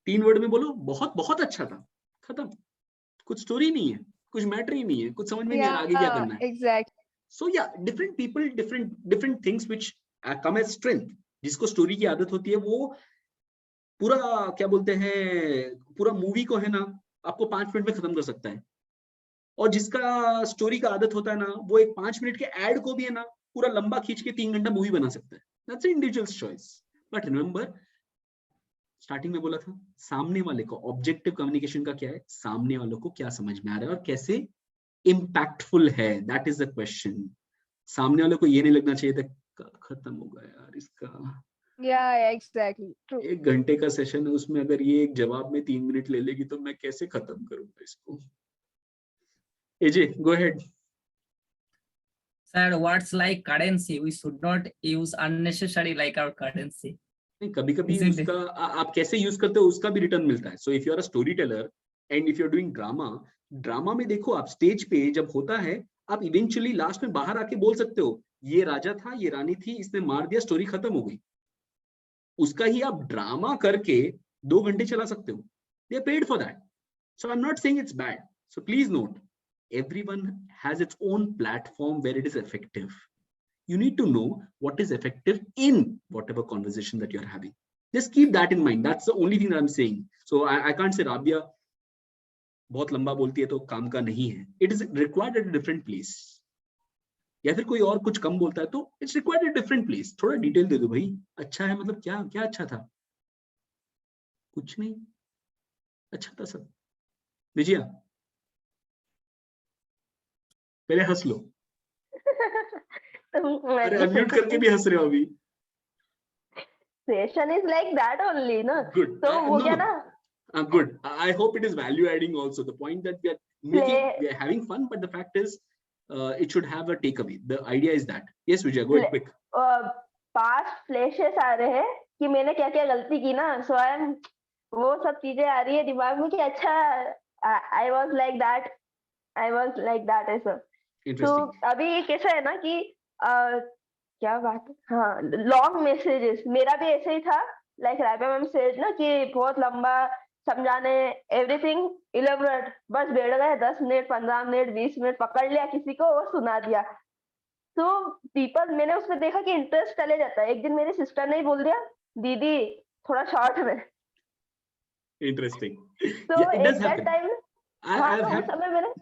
3 word में बोलो, बहुत बहुत अच्छा था, खत्म. कुछ स्टोरी नहीं है, कुछ मैटर ही नहीं है, कुछ समझ में नहीं आ रहा आगे क्या करना है. Exactly. So yeah, different people, different things which come as strength. जिसको स्टोरी की आदत होती है वो पूरा क्या बोलते हैं, पूरा मूवी को है ना आपको 5 मिनट में खत्म कर सकता है. और जिसका स्टोरी का आदत होता है ना, वो एक 5 मिनट के एड को भी है ना पूरा लंबा खींच के 3 घंटा मूवी बना सकता है. That's an individual's choice. But remember, starting में बोला था, सामने वाले को ऑब्जेक्टिव कम्युनिकेशन का क्या है, सामने वालों को क्या समझ में आ रहा है और कैसे इम्पैक्टफुल है. That is the question. सामने वालों को ये नहीं लगना चाहिए था खत्म हो गया यार इसका, Yeah, exactly. True. 1 घंटे का सेशन है, उसमें अगर ये एक जवाब में 3 मिनट ले लेगी तो मैं कैसे खत्म करूंगा इसको? एजे, go ahead. Sir, words like currency, we should not use unnecessary like our currency. नहीं, कभी कभी Isn't it? उसका आप कैसे यूज करते हो उसका भी रिटर्न मिलता है. So if you are a storyteller and if you are doing drama में देखो, आप स्टेज पे जब होता है, आप इवेंचुअली लास्ट में बाहर आके बोल सकते हो, ये राजा था, ये रानी थी, इसने मार दिया, स्टोरी खत्म हो गई. उसका ही आप ड्रामा करके 2 घंटे चला सकते हो. They are paid for that. So I am not saying it's bad. So please note, everyone has its own platform where it is effective. You need to know what is effective in whatever conversation that you're having. Just keep that in mind. That's the only thing that I'm saying. So I can't say Rabia बहुत लंबा बोलती है तो काम का नहीं है. It is required at a different place. या फिर कोई और कुछ कम बोलता है तो it's required at a different place. थोड़ा डिटेल दे दो भाई. अच्छा है मतलब क्या क्या अच्छा था? कुछ नहीं, अच्छा था सब. विजया, पहले हंस लो. अरे अनम्यूट करके भी हंस रहे हो अभी. Session is like that only, no? Good. So वो क्या ना? Good. I hope it is value adding also. The point that we are making, we are having fun, but the fact is, it should have a takeaway. The idea is that. Yes, Vijay, go ahead quick. Past flashes आ रहे हैं कि मैंने क्या क्या गलती की ना, so I am वो सब चीजें आ रही है दिमाग में कि अच्छा I was like that ऐसा. तो Interesting. अभी कैसा है ना कि क्या बात है, हाँ, लॉन्ग मैसेजेस मेरा भी ऐसे ही था. लाइक राबिया मैम सेड ना कि बहुत लंबा समझाने, एवरीथिंग इलेबोरेट, बस बैठ गए 10 मिनट 15 मिनट 20 मिनट पकड़ लिया किसी को और सुना दिया. तो पीपल, मैंने उसमें देखा कि इंटरेस्ट चले जाता है. एक दिन मेरी सिस्टर ने ही बोल दिया, दीदी थोड़ा शॉर्ट में. Interesting. तो Yeah, it does एक happen. टाइम, हाँ, तो उस समय मैंने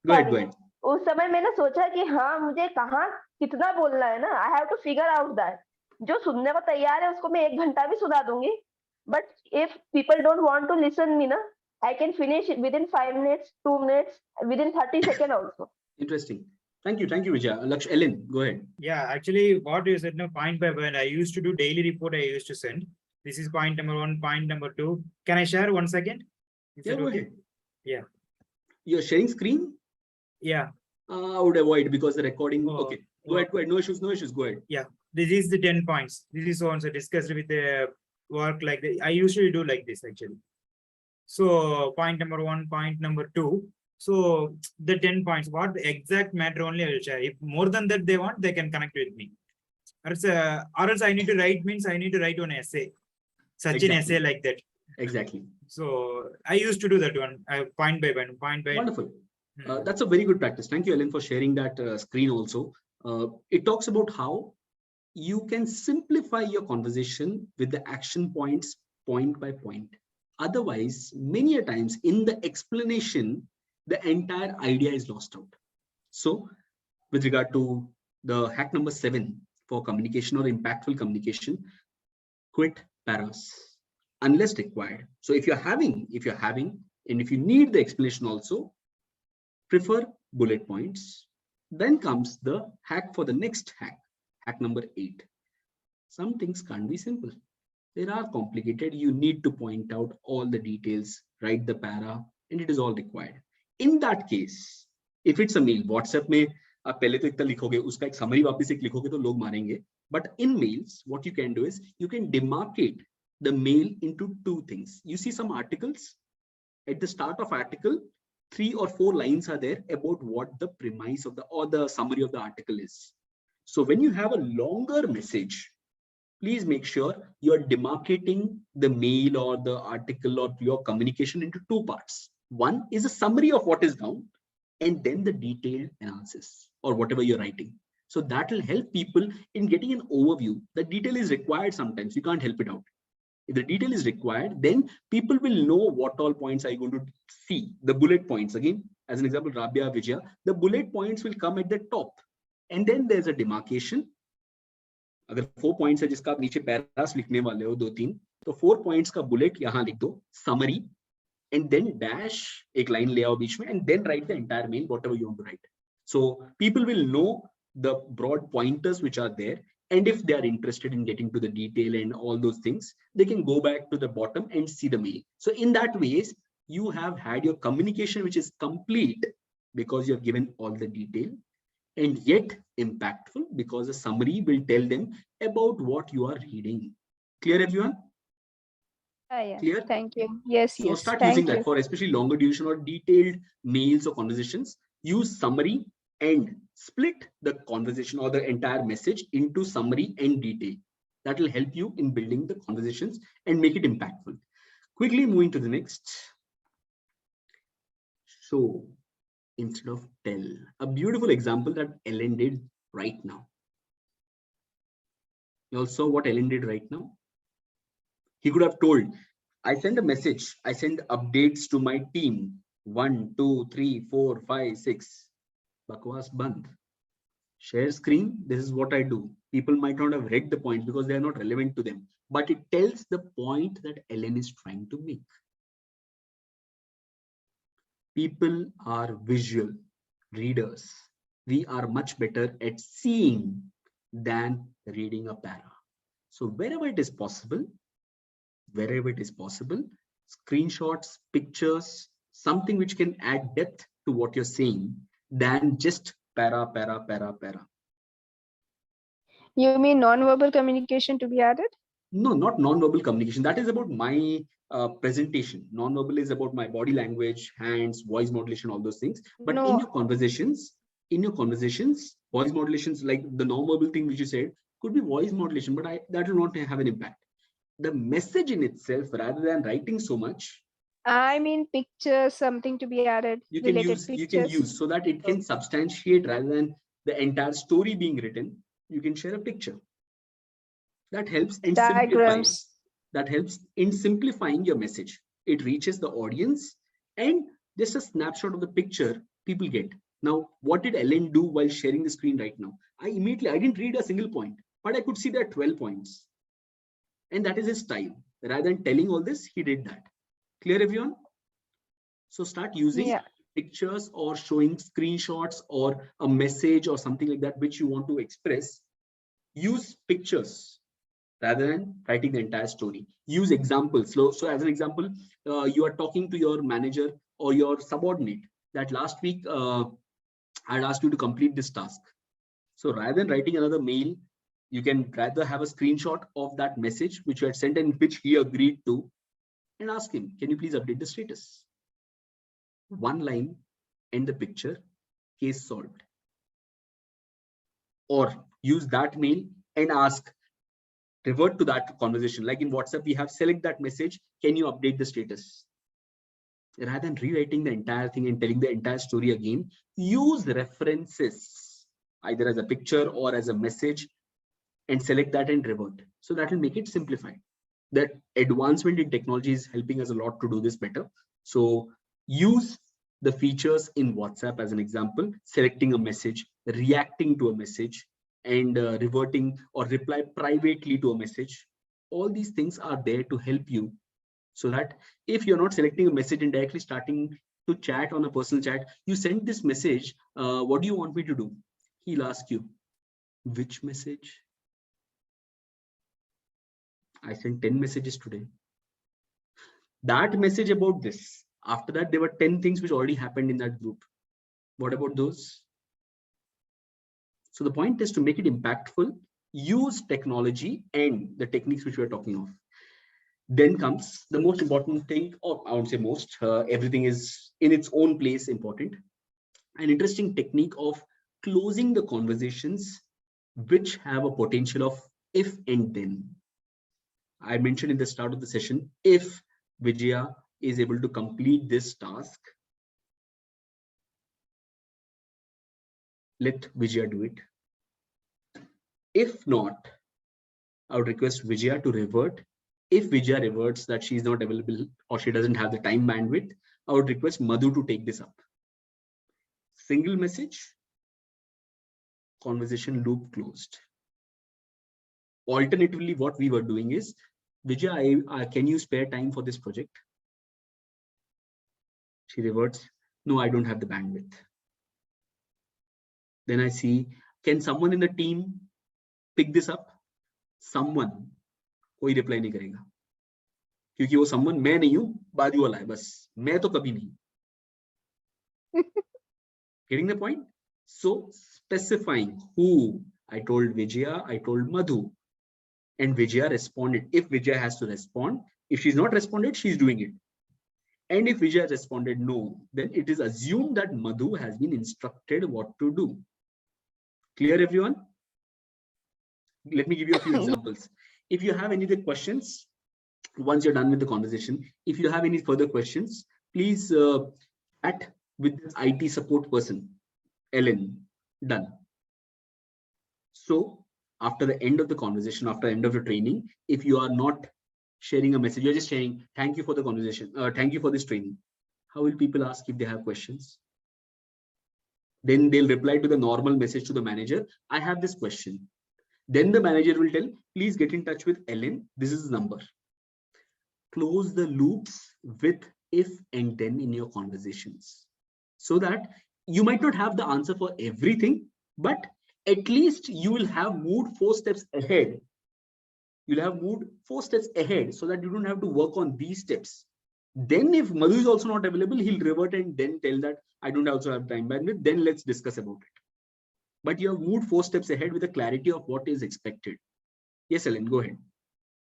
Go ahead, go ahead. उस समय मैंने सोचा कि हाँ, मुझे कहाँ कितना बोलना है ना. I have to figure out that. जो सुनने को तैयार है उसको मैं 1 घंटा भी सुना दूंगी, but if people don't want to listen me ना, I can finish within 5 minutes 2 minutes within 30 second also. Interesting. Thank you, Vijay. Laksh, Ellen, go ahead. Yeah, actually, what you said, no, point by point, I used to do daily report. I used to send. This is point number 1. Point number 2. Can I share 1 second? Is Yeah, that go okay? ahead. Yeah. You're sharing screen? Yeah. I would avoid because the recording. Oh, Okay, go ahead. No issues. Go ahead. Yeah, this is the 10 points. This is also discussed with the work like the, I usually do like this actually. So point number 1, point number 2. So the 10 points, what the exact matter only I will share. If more than that they want, they can connect with me. Or else I need to write, means I need to write one essay. Such an essay like that. Exactly. So I used to do that one, point by point. Wonderful. That's a very good practice. Thank you, Ellen, for sharing that screen also. It talks about how you can simplify your conversation with the action points point by point. Otherwise, many a times in the explanation, the entire idea is lost out. So with regard to the hack number 7 for communication or impactful communication, quit paras unless required. So if you're having, and if you need the explanation also, prefer bullet points. Then comes the hack for the next hack. Hack number 8. Some things can't be simple. They are complicated. You need to point out all the details, write the para, and it is all required. In that case, if it's a mail, WhatsApp में आप पहले तो इतना लिखोगे, उसका एक summary वापस एक लिखोगे तो लोग मारेंगे. But in mails, what you can do is you can demarcate the mail into 2 things. You see some articles. At the start of article, 3 or 4 lines are there about what the premise of the summary of the article is. So when you have a longer message, please make sure you are demarcating the mail or the article or your communication into 2 parts. One is a summary of what is down, and then the detailed analysis or whatever you're writing. So that will help people in getting an overview. The detail is required sometimes. You can't help it out. If the detail is required, then people will know what all points are you going to see. The bullet points, again, as an example, Rabia, Vijaya, the bullet points will come at the top. And then there's a demarcation. अगर 4 points है जिसका आप नीचे Paris लिखने वाले हो 2-3, तो 4 points का bullet यहाँ लिख दो, summary, and then dash एक line ले आओ बीच में, and then write the entire mail, whatever you want to write. So people will know the broad pointers which are there, And if they are interested in getting to the detail and all those things, they can go back to the bottom and see the mail. So in that ways, you have had your communication, which is complete because you have given all the detail, and yet impactful because a summary will tell them about what you are reading. Clear, everyone? Yeah. Clear? Thank you. Yes, So yes. start using Thank that you. for especially longer duration or detailed mails or conversations. Use summary and split the conversation or the entire message into summary and detail. That will help you in building the conversations and make it impactful. Quickly moving to the next. So instead of tell, a beautiful example that Ellen did right now. You all saw what Ellen did right now. He could have told, I send a message, I send updates to my team. 1, 2, 3, 4, 5, 6. Bakwas band. Share screen. This is what I do. People might not have read the points because they are not relevant to them, but it tells the point that Ellen is trying to make. People are visual readers. We are much better at seeing than reading a para. So wherever it is possible, screenshots, pictures, something which can add depth to what you're saying than just para. You mean non-verbal communication to be added? No, not non-verbal communication. That is about my presentation. Non-verbal is about my body language, hands, voice modulation, all those things. But No. in your conversations, voice modulations, like the non-verbal thing which you said, could be voice modulation, but that will not have an impact. The message in itself, rather than writing so much, I mean pictures, something to be added. you can use so that it can substantiate rather than the entire story being written. You can share a picture. That helps in diagrams. Simplifying your message. It reaches the audience, and just a snapshot of the picture people get. Now, what did Ellen do while sharing the screen right now? I didn't read a single point, but I could see there are 12 points. And that is his style. Rather than telling all this, he did that. Clear, everyone? So start using pictures or showing screenshots or a message or something like that which you want to express. Use pictures rather than writing the entire story. Use examples. So as an example, you are talking to your manager or your subordinate that last week I had asked you to complete this task. So rather than writing another mail, you can rather have a screenshot of that message which you had sent and which he agreed to, and ask him, can you please update the status? One line and the picture, case solved. Or use that mail and ask, revert to that conversation. Like in WhatsApp, we have select that message, can you update the status? Rather than rewriting the entire thing and telling the entire story again, use references either as a picture or as a message and select that and revert. So that will make it simplified. That advancement in technology is helping us a lot to do this better. So use the features in WhatsApp as an example, selecting a message, reacting to a message, and reverting or reply privately to a message. All these things are there to help you, so that if you're not selecting a message and directly starting to chat on a personal chat, you send this message, what do you want me to do? He'll ask you, which message? I sent 10 messages today. That message about this. After that, there were 10 things which already happened in that group. What about those? So the point is to make it impactful, use technology and the techniques which we are talking of. Then comes the most important thing, or I won't say most, everything is in its own place important. An interesting technique of closing the conversations which have a potential of if and then. I mentioned in the start of the session, if Vijaya is able to complete this task, let Vijaya do it. If not, I would request Vijaya to revert. If Vijaya reverts that she is not available or she doesn't have the time bandwidth, I would request Madhu to take this up. Single message, conversation loop closed. Alternatively, what we were doing is, Vijaya, can you spare time for this project? She reverts, no, I don't have the bandwidth. Then I see, can someone in the team pick this up, someone कोई reply नहीं करेगा, क्योंकि वो someone मैं नहीं हूँ, बाजू वाला है बस, मैं तो कभी नहीं. Getting the point? So specifying who, I told Vijaya, I told Madhu, and Vijaya responded. If Vijaya has to respond, if she's not responded, she's doing it. And if Vijaya responded no, then it is assumed that Madhu has been instructed what to do. Clear, everyone? Let me give you a few examples. If you have any other questions, once you're done with the conversation, if you have any further questions, please chat with this IT support person, Ellen. Done. So after the end of the conversation, after the end of the training, if you are not sharing a message, you're just saying, thank you for the conversation, thank you for this training. How will people ask if they have questions? Then they'll reply to the normal message to the manager, I have this question. Then the manager will tell, please get in touch with Ellen. This is the number. Close the loops with if and then in your conversations, so that you might not have the answer for everything, but at least you will have moved 4 steps ahead. You'll have moved 4 steps ahead so that you don't have to work on these steps. Then if Madhu is also not available, he'll revert and then tell that I don't also have time bandwidth, then let's discuss about it. But you have moved 4 steps ahead with the clarity of what is expected. Yes, Ellen, go ahead.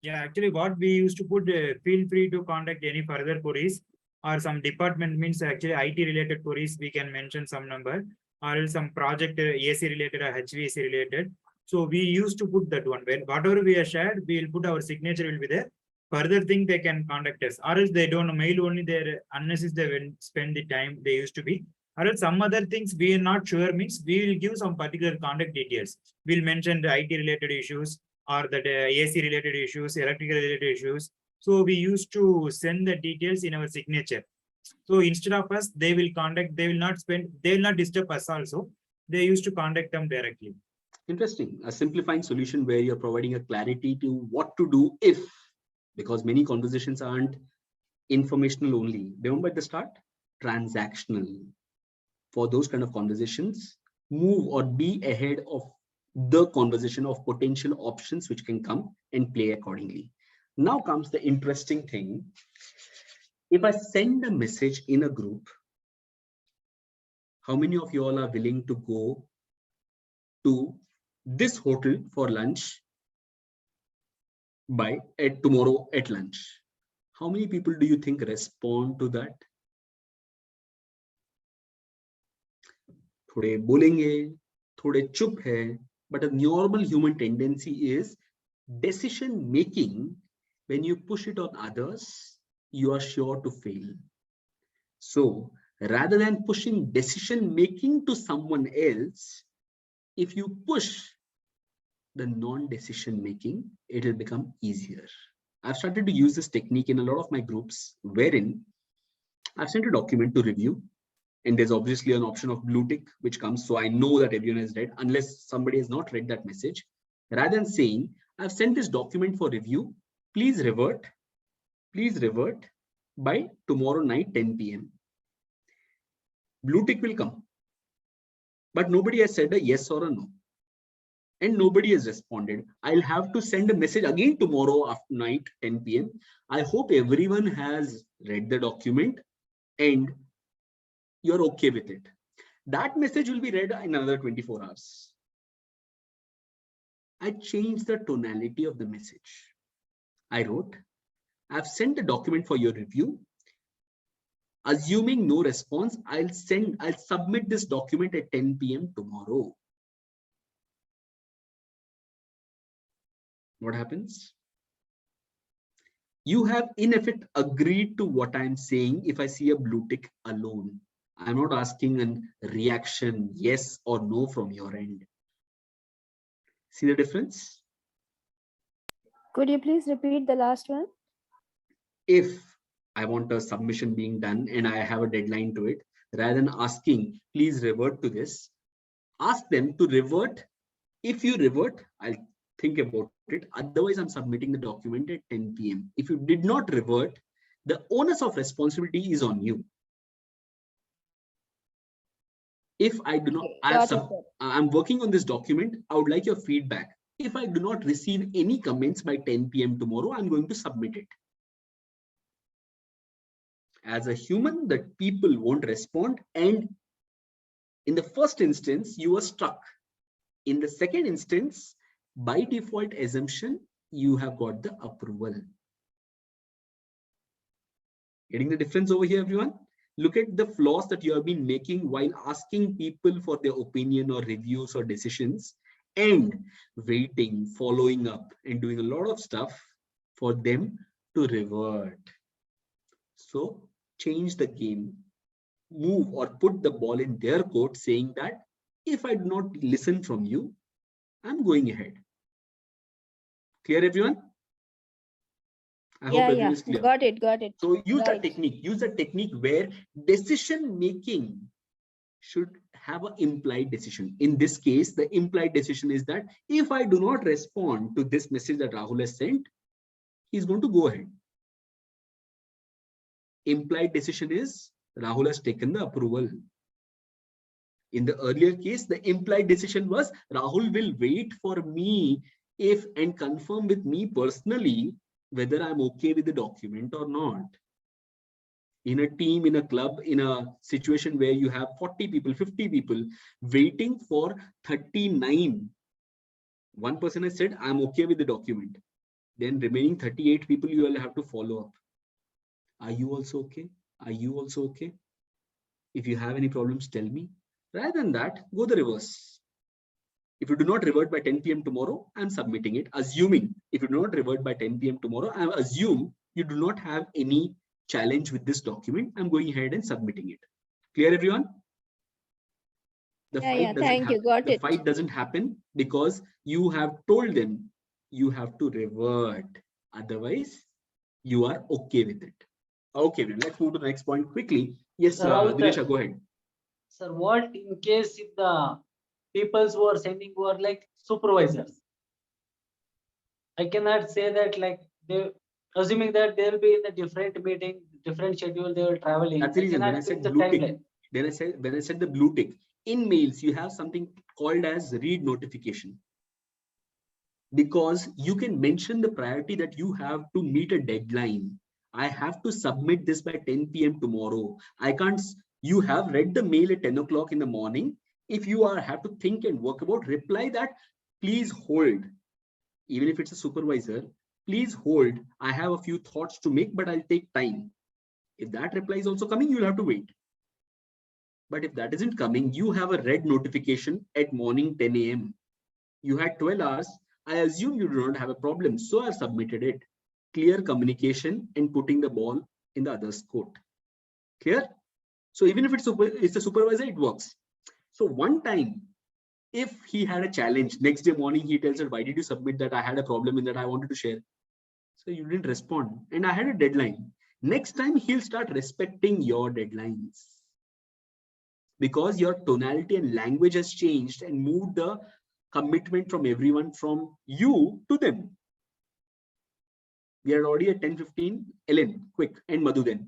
Yeah, actually what we used to put, feel free to contact any further queries, or some department means actually IT related queries, we can mention some number, or else some project AC related or HVAC related. So we used to put that one. When whatever we are shared, we will put our signature will be there. Further thing they can contact us, or else they don't mail only their, unless they will spend the time they used to be. Or else some other things we are not sure means we will give some particular contact details. We'll mention the IT related issues, or that AC related issues, electrical related issues. So we used to send the details in our signature. So instead of us, they will contact, they will not disturb us also. They used to contact them directly. Interesting. A simplifying solution where you're providing a clarity to what to do if, because many conversations aren't informational only. Remember at the start, transactional. For those kind of conversations, move or be ahead of the conversation of potential options which can come and play accordingly. Now comes the interesting thing. If I send a message in a group, how many of you all are willing to go to this hotel for lunch tomorrow at lunch? How many people do you think respond to that? थोड़े बोलेंगे, थोड़े चुप है. But a normal human tendency is decision making. When you push it on others, you are sure to fail. So rather than pushing decision making to someone else, if you push the non-decision making, it will become easier. I've started to use this technique in a lot of my groups, wherein I've sent a document to review, and there's obviously an option of blue tick which comes, so I know that everyone has read, unless somebody has not read that message. Rather than saying, I've sent this document for review, please revert by tomorrow night 10 p.m. Blue tick will come, but nobody has said a yes or a no, and nobody has responded. I'll have to send a message again tomorrow after night 10 p.m. I hope everyone has read the document and you're okay with it. That message will be read in another 24 hours. I changed the tonality of the message. I wrote, I've sent the document for your review. Assuming no response, I'll submit this document at 10 p.m. tomorrow. What happens? You have in effect agreed to what I'm saying if I see a blue tick alone. I'm not asking a reaction, yes or no from your end. See the difference? Could you please repeat the last one? If I want a submission being done and I have a deadline to it, rather than asking, please revert to this, ask them to revert. If you revert, I'll think about it. Otherwise, I'm submitting the document at 10 p.m. If you did not revert, the onus of responsibility is on you. If I do not, I'm working on this document, I would like your feedback. if I do not receive any comments by 10 p.m. tomorrow, I'm going to submit it. As a human, that people won't respond, and in the first instance, you are stuck. In the second instance, by default assumption, you have got the approval. Getting the difference over here, everyone? Look at the flaws that you have been making while asking people for their opinion or reviews or decisions, and waiting, following up, and doing a lot of stuff for them to revert. So change the game. Move or put the ball in their court, saying that if I do not listen from you, I'm going ahead. Clear, everyone? I hope everyone is clear. Got it. So use Right. that technique. Use a technique where decision making should have an implied decision. In this case, the implied decision is that if I do not respond to this message that Rahul has sent, he's going to go ahead. Implied decision is Rahul has taken the approval. In the earlier case, the implied decision was Rahul will wait for me if and confirm with me personally whether I'm okay with the document or not. In a team, in a club, in a situation where you have 40 people, 50 people waiting for 39, one person has said, I'm okay with the document. Then remaining 38 people, you will have to follow up. Are you also okay? Are you also okay? If you have any problems, tell me. Rather than that, go the reverse. If you do not revert by 10 p.m. tomorrow, I'm submitting it. Assuming if you do not revert by 10 p.m. tomorrow, I assume you do not have any challenge with this document. I'm going ahead and submitting it. Clear, everyone? The fight doesn't happen. The fight doesn't happen because you have told them you have to revert. Otherwise, you are okay with it. Okay, let's move to the next point quickly. Yes, Dinesh, go ahead. Sir, what in case if the people who are sending were like supervisors? I cannot say that like they, assuming that they will be in a different meeting, different schedule, they will travel in. That's the reason when I said blue tick. Then when I said the blue tick, in mails you have something called as read notification. Because you can mention the priority that you have to meet a deadline. I have to submit this by 10 p.m. tomorrow. I can't. You have read the mail at 10 o'clock in the morning. If you have to think and work about, reply that, please hold. Even if it's a supervisor, please hold. I have a few thoughts to make, but I'll take time. If that reply is also coming, you'll have to wait. But if that isn't coming, you have a red notification at morning 10 a.m. You had 12 hours. I assume you do not have a problem, so I've submitted it. Clear communication and putting the ball in the other's court. Clear? So even if it's a supervisor, it works. So one time, if he had a challenge, next day morning, he tells her, why did you submit that? I had a problem in that I wanted to share. So you didn't respond. And I had a deadline. Next time, he'll start respecting your deadlines. Because your tonality and language has changed and moved the commitment from everyone from you to them. We are already at 10:15. Ellen, quick, and Madhu then.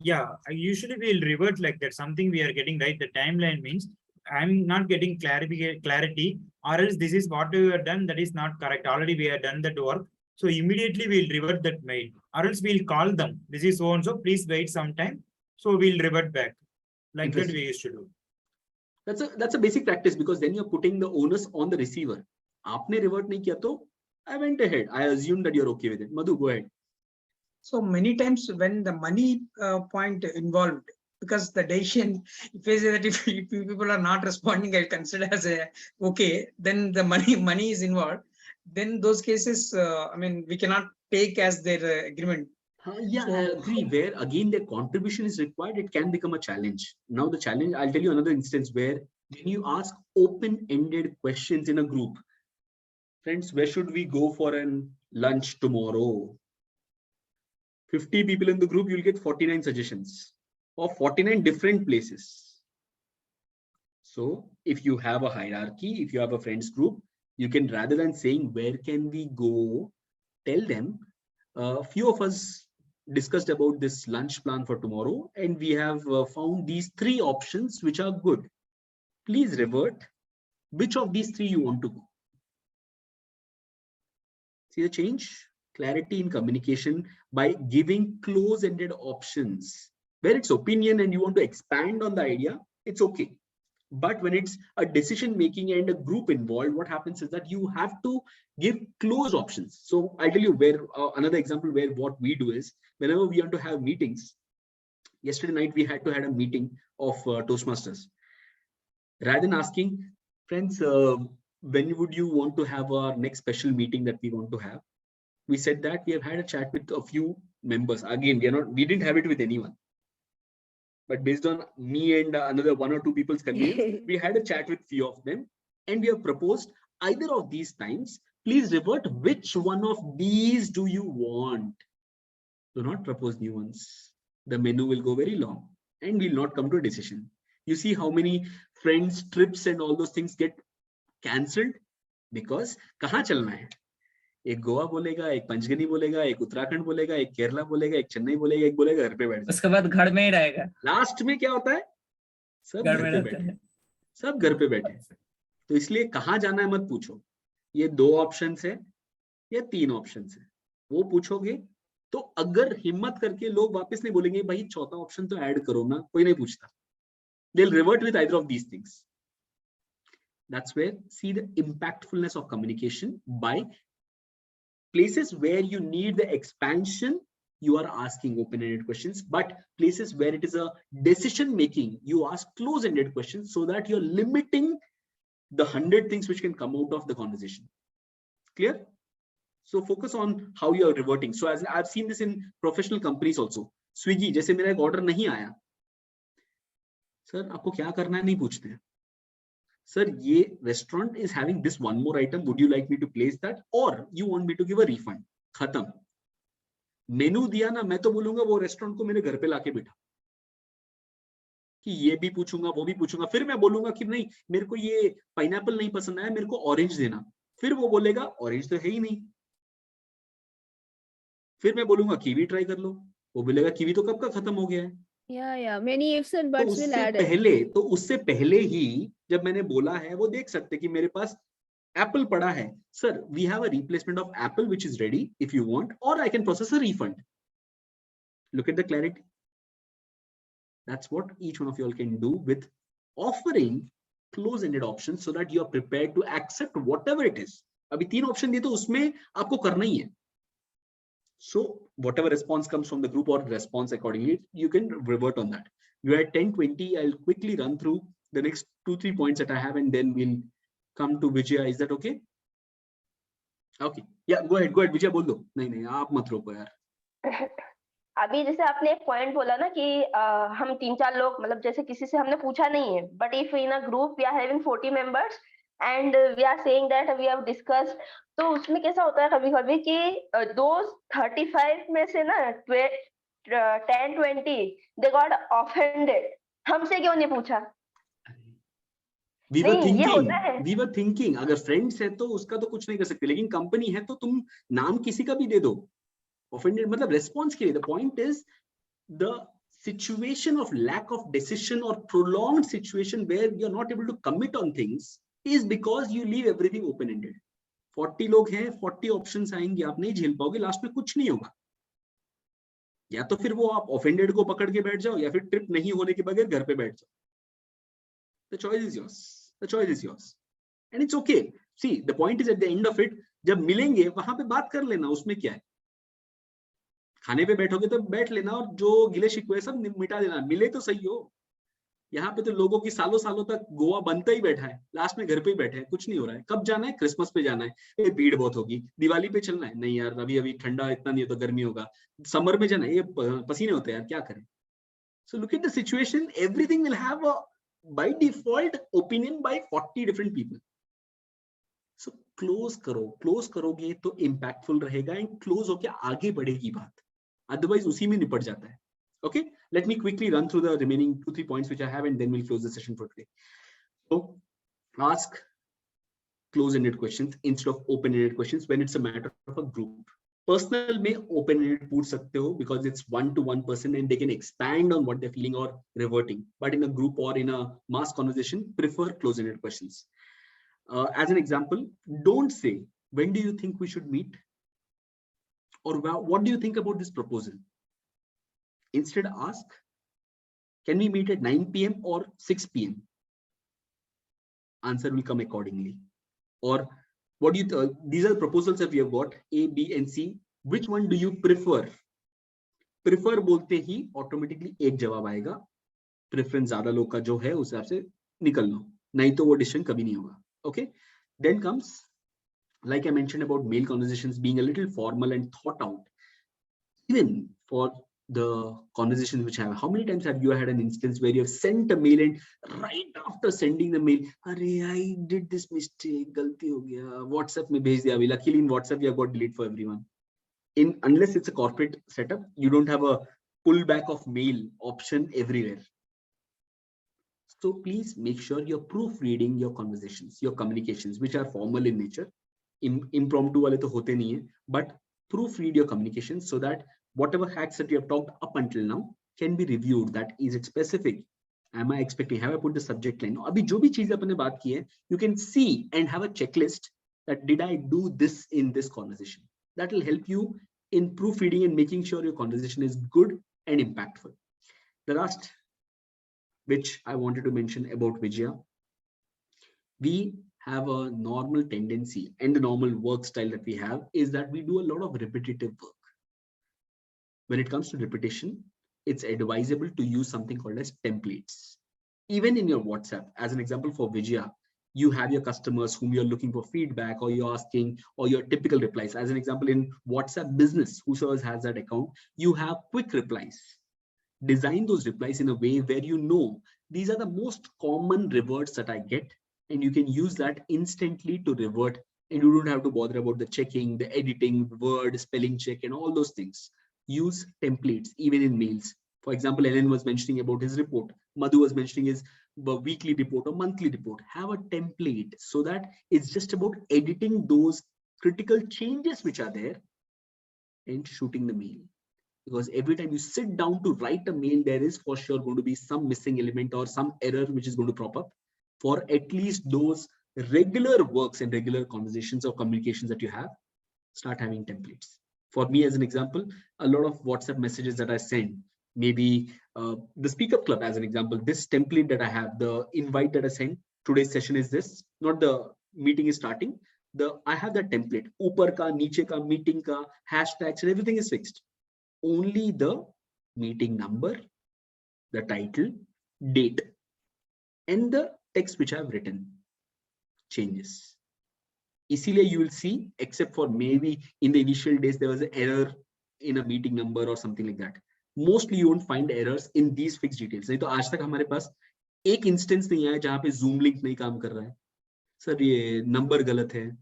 Yeah, usually we'll revert like that. Something we are getting right. The timeline means I'm not getting clarity, or else this is what we have done that is not correct. Already we have done that work. So immediately we'll revert that mail, or else we'll call them. This is so and so. Please wait some time. So we'll revert back. Like that we used to do. That's a basic practice, because then you're putting the onus on the receiver. Aapne revert nahi kiya to I went ahead. I assume that you're okay with it. Madhu, go ahead. So many times when the money point involved, because the decision, if I say that if people are not responding, I consider as a okay, then the money is involved. Then those cases, I mean, we cannot take as their agreement. Yeah, so, I agree. Where again their contribution is required, it can become a challenge. Now the challenge, I'll tell you another instance where when you ask open-ended questions in a group, friends, where should we go for an lunch tomorrow? 50 people in the group, you'll get 49 suggestions of 49 different places. So if you have a hierarchy, if you have a friends group, you can, rather than saying where can we go, tell them, a few of us discussed about this lunch plan for tomorrow, and we have found these 3 options which are good. Please revert which of these 3 you want to go. See the change? Clarity in communication by giving close-ended options. Where it's opinion and you want to expand on the idea, it's okay. But when it's a decision making and a group involved, what happens is that you have to give close options. So I'll tell you where another example where what we do is whenever we want to have meetings. Yesterday night we had a meeting of Toastmasters. Rather than asking friends, when would you want to have our next special meeting that we want to have? We said that we have had a chat with a few members. Again, we didn't have it with anyone. But based on me and another 1 or 2 people's convenience, we had a chat with few of them, and we have proposed either of these times. Please revert which one of these do you want. Do not propose new ones. The menu will go very long and we'll not come to a decision. You see how many friends, trips and all those things get cancelled because कहाँ चलना है? एक गोवा बोलेगा, एक पंचगनी बोलेगा, एक उत्तराखंड बोलेगा, एक केरला बोलेगा, एक चेन्नई बोलेगा, एक बोलेगा घर पे बैठ जाए। उसके बाद घर में ही रहेगा। लास्ट में क्या होता है? सब घर पे बैठे, सब घर पे बैठे। तो इसलिए कहाँ जाना है मत पूछो। ये 2 ऑप्शन है या 3 ऑप्शन है, वो पूछोगे तो अगर हिम्मत करके लोग वापस नहीं बोलेंगे भाई चौथा ऑप्शन तो ऐड करो ना, कोई नहीं पूछता। They'll revert with either of these things. That's where see the impactfulness of communication by places where you need the expansion, you are asking open-ended questions, but places where it is a decision making, you ask close-ended questions so that you're limiting the 100 things which can come out of the conversation. Clear? So focus on how you are reverting. So as I've seen this in professional companies also. Swiggy, जैसे मेरा एक order नहीं आया, sir आपको क्या करना है नहीं पूछते हैं. Sir, ये restaurant is having this one more item. Would you like me to place that, or you want me to give a refund? खत्म. मेनू दिया ना, मैं तो बोलूंगा वो रेस्टोरेंट को मेरे घर पे लाके बिठा, कि ये भी पूछूंगा वो भी पूछूंगा. फिर मैं बोलूंगा कि नहीं मेरे को ये पाइनएप्पल नहीं पसंद आया, मेरे को ऑरेंज देना. फिर वो बोलेगा ऑरेंज तो है ही नहीं. फिर मैं बोलूंगा कीवी ट्राई कर लो, वो बोलेगा कीवी तो कब का खत्म हो गया है. Many ifs and buts will add तो उससे पहले ही जब मैंने बोला है वो देख सकते कि मेरे पास एप्पल पड़ा है. Sir we have a replacement of Apple which is ready if you want, और I can process a refund. Look at the clarity. That's what each one of you all can do with offering close-ended options so that you are prepared to accept whatever it is. अभी 3 option दिए तो उसमें आपको करना ही है. So whatever response comes from the group or response accordingly, you can revert on that. You had 10-20. I'll quickly run through the next 2-3 points that I have, and then we'll come to Vijaya. Is that okay? Okay. Yeah, go ahead. Vijaya, बोल दो. नहीं आप मत रोको यार. अभी जैसे आपने एक पॉइंट बोला ना कि हम 3-4 लोग, मतलब जैसे किसी से हमने पूछा नहीं है, but if in a group we are having 40 members and we are saying that we have discussed, तो उसमें कैसा होता है कभी-कभी कि दो 35 में से ना 10-20 दे गॉट ऑफेंडेड. हमसे क्यों नहीं पूछा? We were thinking अगर फ्रेंड्स है तो उसका तो कुछ नहीं कर सकते, लेकिन कंपनी है तो तुम नाम किसी का भी दे दो. Offended मतलब response के लिए. The point is the situation of lack of decision or prolonged situation where you're not able to commit on things is because you leave everything open-ended. 40 लोग हैं, 40 ऑप्शंस आएंगे, आप नहीं झेल पाओगे, लास्ट में कुछ नहीं होगा. या तो फिर वो आप ऑफेंडेड को पकड़ के बैठ जाओ, या फिर ट्रिप नहीं होने के बगैर घर पे बैठ जाओ. The choice is yours. The choice is yours. And it's okay. See, the point is at the end of it, जब मिलेंगे वहां पे बात कर लेना, उसमें क्या है. खाने पे बैठोगे तो बैठ लेना और जो गिले शिकवे सब मिटा देना. मिले तो सही हो. यहाँ पे तो लोगों की सालों तक गोवा बनता ही बैठा है, लास्ट में घर पे ही बैठे हैं, कुछ नहीं हो रहा है. कब जाना है? क्रिसमस पे जाना है. ये भीड़ बहुत होगी. दिवाली पे चलना है, नहीं यार अभी ठंडा इतना नहीं है तो गर्मी होगा. समर में जाना है, ये पसीने होते हैं यार, क्या करें. So look at the situation. Everything will have a by default opinion by 40 different people. So close करोगे तो impactful रहेगा, and close होके आगे बढ़ेगी बात. Otherwise उसी में निपट जाता है. Okay, let me quickly run through the remaining 2-3 points which I have, and then we'll close the session for today. So ask close-ended questions instead of open-ended questions when it's a matter of a group. Personal में open-ended पूछ सकते हो because it's 1-to-1 person and they can expand on what they're feeling or reverting. But in a group or in a mass conversation, prefer close-ended questions. As an example, don't say, when do you think we should meet? Or what do you think about this proposal? Instead ask, can we meet at 9 p.m. or 6 p.m.? Answer will come accordingly. Or what do you, these are the proposals that we have got, A, B and C. Which one do you prefer? Prefer बोलते ही automatically एक जवाब आएगा. Preference ज़्यादा लोग का जो है उस हिसाब से निकल लो, नहीं तो वो decision कभी नहीं होगा. Okay. Then comes, like I mentioned about mail conversations being a little formal and thought out. Even for the conversations which have, how many times have you had an instance where you have sent a mail and right after sending the mail, Arey, I did this mistake, galti ho gaya, WhatsApp mein bhej diya. Luckily in WhatsApp we have got delete for everyone. Unless it's a corporate setup, you don't have a pullback of mail option everywhere. So please make sure you're proofreading your conversations, your communications, which are formal in nature. Impromptu wale to hote nahi hai, but proofread your communications so that whatever hacks that you have talked up until now can be reviewed. That is it specific? Am I expecting? Have I put the subject line? Abhi jo bhi cheez apne baat ki hai, you can see and have a checklist that did I do this in this conversation. That will help you in proofreading and making sure your conversation is good and impactful. The last, which I wanted to mention about Vijaya, we have a normal tendency, and the normal work style that we have is that we do a lot of repetitive work. When it comes to repetition, it's advisable to use something called as templates. Even in your WhatsApp, as an example for Vijaya, you have your customers whom you're looking for feedback, or you're asking, or your typical replies. As an example, in WhatsApp Business, whosoever has that account, you have quick replies. Design those replies in a way where you know these are the most common reverts that I get, and you can use that instantly to revert, and you don't have to bother about the checking, the editing, word, spelling check, and all those things. Use templates even in mails. For example, Ellen was mentioning about his report. Madhu was mentioning his weekly report or monthly report. Have a template so that it's just about editing those critical changes which are there and shooting the mail. Because every time you sit down to write a mail, there is for sure going to be some missing element or some error which is going to prop up. For at least those regular works and regular conversations or communications that you have, start having templates. For me, as an example, a lot of WhatsApp messages that I send, maybe the Speak Up Club as an example, this template that I have, the invite that I send, today's session is this, not the meeting is starting. I have that template, upar ka, niche ka, meeting ka, hashtags and everything is fixed. Only the meeting number, the title, date, and the text which I have written changes. Easily you will see, except for maybe in the initial days, there was an error in a meeting number or something like that. Mostly you won't find errors in these fixed details. नहीं तो आज तक हमारे पास एक instance नहीं आया जहाँ पे Zoom link नहीं काम कर रहा है. Sir, ये number गलत है.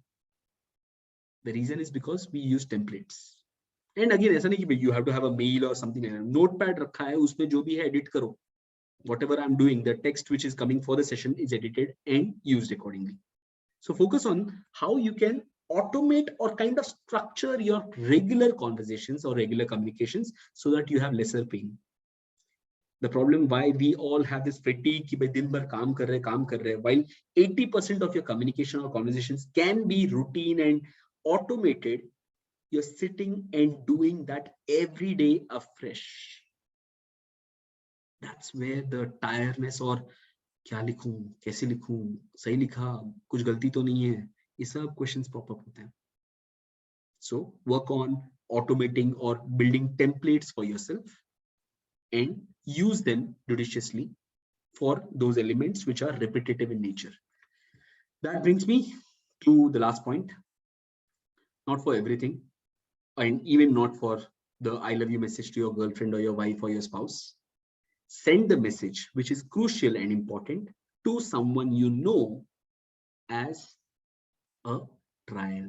The reason is because we use templates. And again, ऐसा नहीं कि you have to have a mail or something like that. Notepad रखा है, उसमें जो भी है edit करो. Whatever I'm doing, the text which is coming for the session is edited and used accordingly. So focus on how you can automate or kind of structure your regular conversations or regular communications so that you have lesser pain. The problem why we all have this fatigue कि भाई दिन भर काम कर रहे, while 80% of your communication or conversations can be routine and automated, you're sitting and doing that every day afresh. That's where the tiredness or क्या लिखूं, कैसे लिखूं, सही लिखा, कुछ गलती तो नहीं है, ये सब questions pop up होते हैं. So work on automating or building templates for yourself and use them judiciously for those elements which are repetitive in nature. That brings me to the last point. Not for everything, and even not for the I love you message to your girlfriend or your wife or your spouse. Send the message which is crucial and important to someone you know as a trial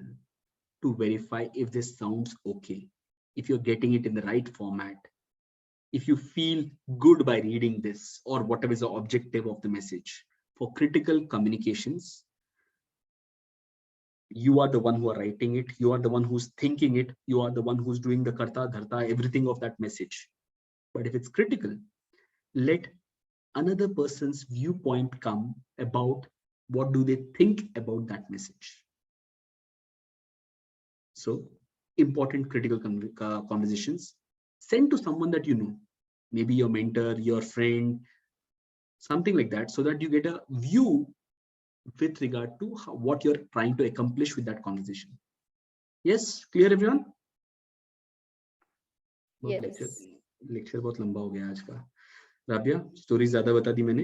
to verify if this sounds okay, if you're getting it in the right format, if you feel good by reading this, or whatever is the objective of the message. For critical communications, you are the one who are writing it, you are the one who's thinking it, you are the one who's doing the karta, dharta, everything of that message. But if it's critical, let another person's viewpoint come about what do they think about that message. So important critical conversations, send to someone that you know, maybe your mentor, your friend, something like that, so that you get a view with regard to what you're trying to accomplish with that conversation. Yes, clear everyone? Yes. Lecture बहुत लंबा हो गया आज का। Rabia, story ज्यादा बता दी मैंने,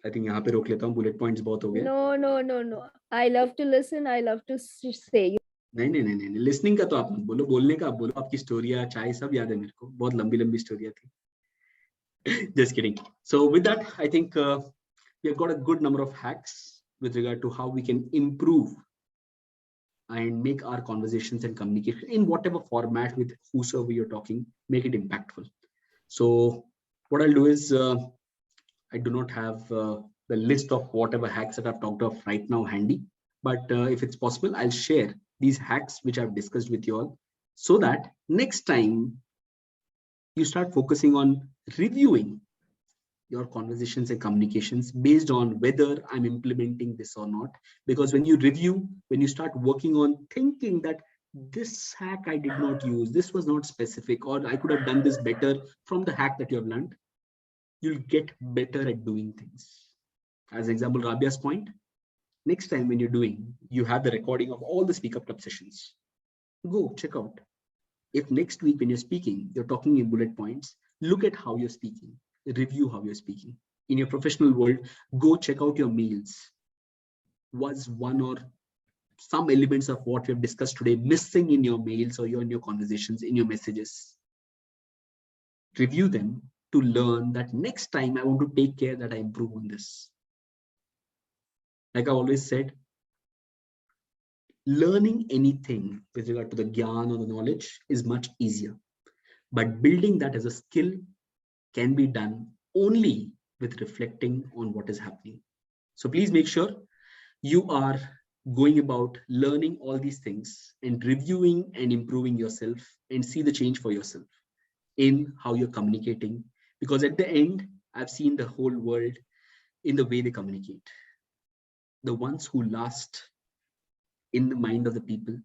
I think यहाँ पे रोक लेता हूँ, बुलेट पॉइंट्स बहुत हो गए। No. I love to listen. I love to say. नहीं, लिसनिंग का तो आप मत बोलो, बोलने का आप बोलो। आपकी स्टोरियाँ, चाय सब याद है मेरे को, बहुत लंबी स्टोरियाँ थी। Just kidding. So with that, I think we have got a good number of hacks with regard to how we can improve and make our conversations and communication in whatever format with whosoever you're talking, make it impactful. So what I'll do is I do not have the list of whatever hacks that I've talked of right now handy, but if it's possible, I'll share these hacks which I've discussed with you all, so that next time you start focusing on reviewing your conversations and communications based on whether I'm implementing this or not. Because when you review, when you start working on thinking that this hack I did not use, this was not specific, or I could have done this better from the hack that you have learned, you'll get better at doing things. As an example, Rabia's point, next time when you're doing, you have the recording of all the Speak Up Club sessions. Go check out. If next week when you're speaking, you're talking in bullet points, look at how you're speaking, review how you're speaking. In your professional world, go check out your mails. Was one or some elements of what we have discussed today missing in your mails or in your conversations, in your messages? Review them to learn that next time I want to take care that I improve on this. Like I always said, learning anything with regard to the gyan or the knowledge is much easier, but building that as a skill can be done only with reflecting on what is happening. So please make sure you are going about learning all these things and reviewing and improving yourself, and see the change for yourself in how you're communicating. Because at the end, I've seen the whole world in the way they communicate. The ones who last in the mind of the people,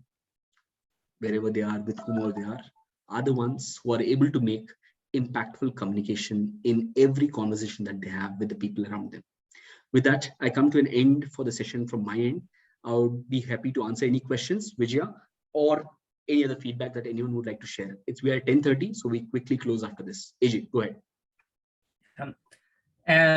wherever they are, with whom they are the ones who are able to make impactful communication in every conversation that they have with the people around them. With that, I come to an end for the session from my end. I would be happy to answer any questions, Vijaya, or any other feedback that anyone would like to share. We are at 10:30, so we quickly close after this. AJ, go ahead.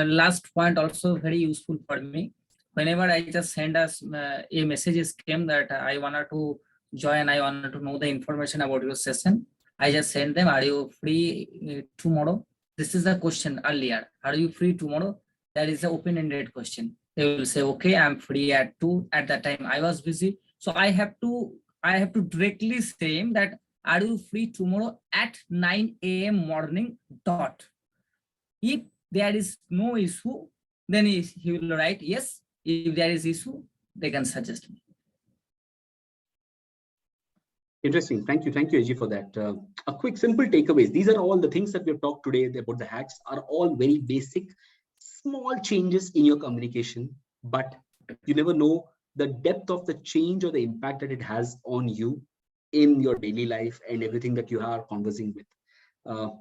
Last point also very useful for me. Whenever I just send us a message came that I wanted to join, I wanted to know the information about your session, I just send them, are you free tomorrow? This is the question earlier. Are you free tomorrow? That is the open-ended question. They will say, okay, I'm free at 2. At that time, I was busy. So I have to directly say that, are you free tomorrow at 9 a.m. morning dot? If there is no issue, then he will write yes. If there is issue, they can suggest me. Interesting. Thank you, AJ, for that. A quick, simple takeaways. These are all the things that we've talked today about the hacks, are all very basic, small changes in your communication, but you never know the depth of the change or the impact that it has on you in your daily life and everything that you are conversing with.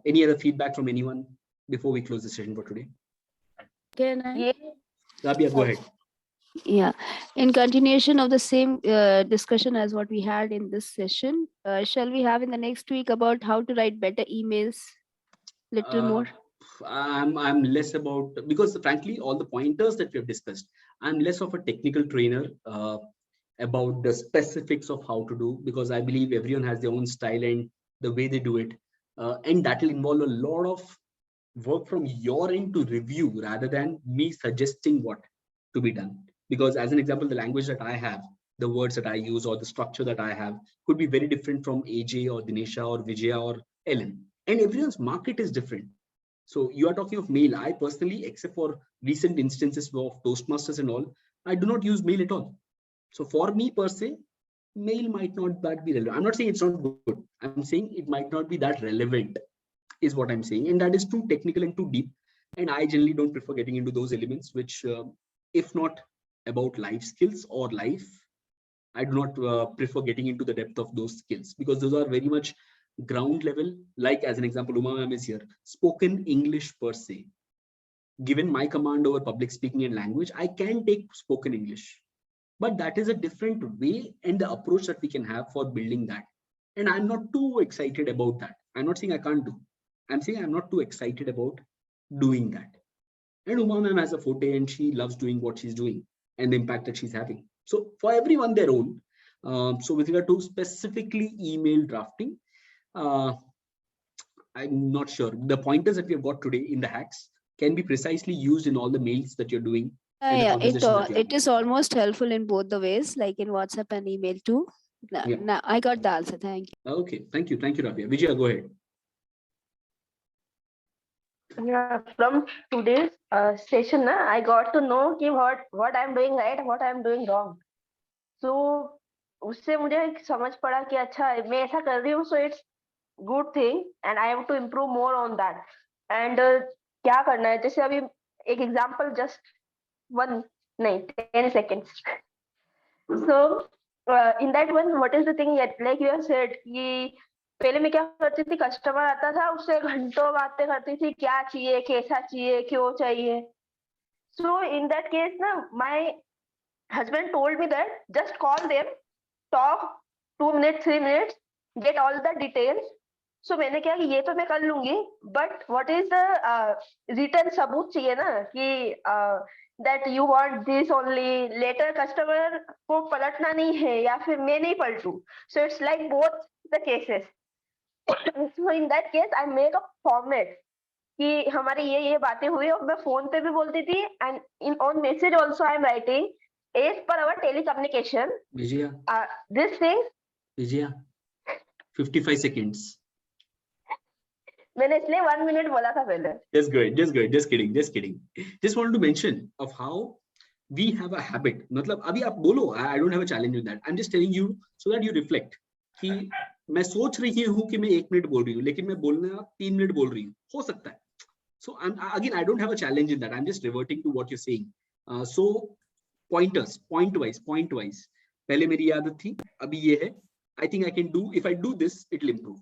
Any other feedback from anyone before we close the session for today? Can I? Rabia, go ahead. Yeah, in continuation of the same discussion as what we had in this session, shall we have in the next week about how to write better emails? Little more. I'm less about, because frankly, all the pointers that we have discussed, I'm less of a technical trainer about the specifics of how to do, because I believe everyone has their own style and the way they do it. And that will involve a lot of work from your end to review rather than me suggesting what to be done. Because as an example, the language that I have, the words that I use, or the structure that I have could be very different from AJ or Dinesha or Vijaya or Ellen. And everyone's market is different. So you are talking of mail. I personally, except for recent instances of Toastmasters and all, I do not use mail at all. So for me per se, mail might not that be relevant. I'm not saying it's not good. I'm saying it might not be that relevant, is what I'm saying. And that is too technical and too deep. And I generally don't prefer getting into those elements, which if not about life skills or life, I do not prefer getting into the depth of those skills because those are very much ground level. Like as an example, Uma ma'am is here, spoken English per se. Given my command over public speaking and language, I can take spoken English, but that is a different way and the approach that we can have for building that. And I'm not too excited about that. I'm not saying I can't do. I'm saying I'm not too excited about doing that. And Uma ma'am has a forte and she loves doing what she's doing and the impact that she's having. So for everyone their own. So with regard to specifically email drafting, I'm not sure. The pointers that we have got today in the hacks can be precisely used in all the mails that you're doing. And the Yeah, conversations that you're it is almost helpful in both the ways, like in WhatsApp and email too. Yeah. Now I got the answer. Thank you. Okay, thank you, Rabia. Vijaya, go ahead. Yeah, from today's session, na, I got to know कि what I'm doing right, what I'm doing wrong. So उससे मुझे समझ पड़ा कि अच्छा मैं ऐसा कर रही हूँ, so it's good thing and I have to improve more on that. And क्या करना है, जैसे अभी एक example, just 10 seconds. So in that one, what is the thing that, like you have said, कि पहले मैं क्या करती थी, कस्टमर आता था उससे घंटों बातें करती थी, क्या चाहिए, कैसा चाहिए, क्यों चाहिए. So in that case ना, my husband told me that just call them, talk 2 minutes, 3 minutes, get all the details. So मैंने क्या कि ये तो मैं कर लूंगी, but what is the written सबूत चाहिए ना कि that you want this only. Later customer को पलटना नहीं है या फिर मैं नहीं पलटूं. So it's like both the cases. So in that case I make a format कि हमारी ये बातें हुई और मैं फोन पे भी बोलती थी and in on message also I am writing as per our telecommunication. Vijaya. This thing. Vijaya. 55 seconds. मैंने इसलिए 1 minute बोला था पहले. Just kidding. Just wanted to mention of how we have a habit. मतलब अभी आप बोलो, I don't have a challenge with that. I'm just telling you so that you reflect कि मैं सोच रही हूँ कि मैं 1 मिनट बोल रही हूँ, लेकिन मैं बोलना 3 मिनट बोल रही हूँ, हो सकता है. So I don't have a challenge in that. I'm just reverting to what you're saying. So pointers, point wise. पहले मेरी आदत थी, अभी ये है. I think I can do, if I do this, it'll improve.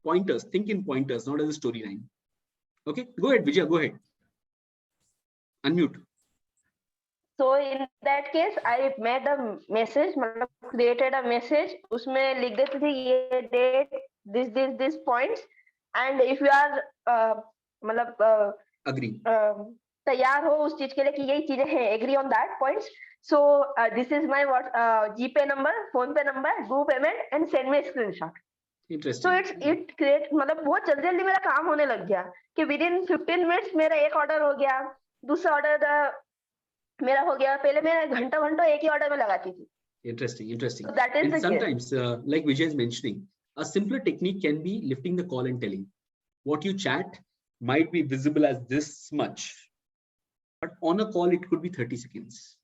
Pointers, think in pointers, not as a storyline. Okay, go ahead, Vijaya, go ahead. Unmute. So in that case, I made a message, created a message. उसमें लिख देती थी ये date, this points, and if you are agree, तैयार हो उस चीज के लिए कि यही चीजें हैं, agree on that points. So this is my GPay number, phone pay number, do payment and send me a screenshot. Interesting. So it create मतलब बहुत जल्दी मेरा काम होने लग गया कि within 15 minutes मेरा एक ऑर्डर हो गया, दूसरा ऑर्डर मेरा हो गया. पहले मैं घंटों एक ही ऑर्डर में लगाती थी. Interesting. So that is and the sometimes like Vijay is mentioning, a simpler technique can be lifting the call and telling what you chat might be visible as this much, but on a call it could be 30 seconds.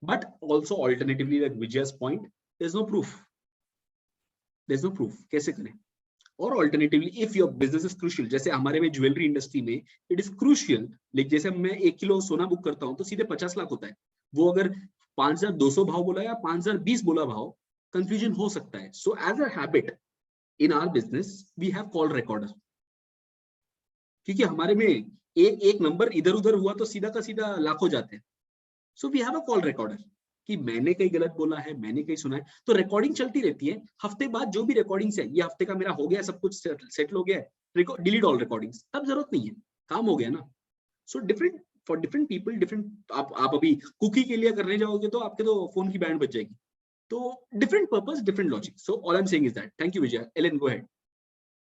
But also alternatively, like Vijay's point, there's no proof. कैसे करें? Or alternatively, if your business is crucial, जैसे हमारे में jewellery industry में it is crucial, like जैसे मैं 1 kilo सोना book करता हूँ तो सीधे 50 लाख होता है. वो अगर 5200 भाव बोला या 5020 बोला भाव, कंफ्यूजन हो सकता है. So as a habit in our business, we have call recorder. क्योंकि हमारे में एक नंबर इधर उधर हुआ तो सीधा का सीधा लाखों जाते हैं. So we have a call recorder कि मैंने कहीं गलत बोला है, मैंने कहीं सुना है, तो रिकॉर्डिंग चलती रहती है. हफ्ते बाद जो भी रिकॉर्डिंग्स है, ये हफ्ते का मेरा हो गया, सब कुछ सेटल हो गया है, डिलीट ऑल रिकॉर्डिंग्स, तब जरूरत नहीं है, काम हो गया ना. So different for different people different. आप अभी कुकी के लिए करने जाओगे तो आपके तो फोन की बैंड बज जाएगी. तो different purpose, different logic. So all I am saying is that. Thank you Vijay. Alan, go ahead.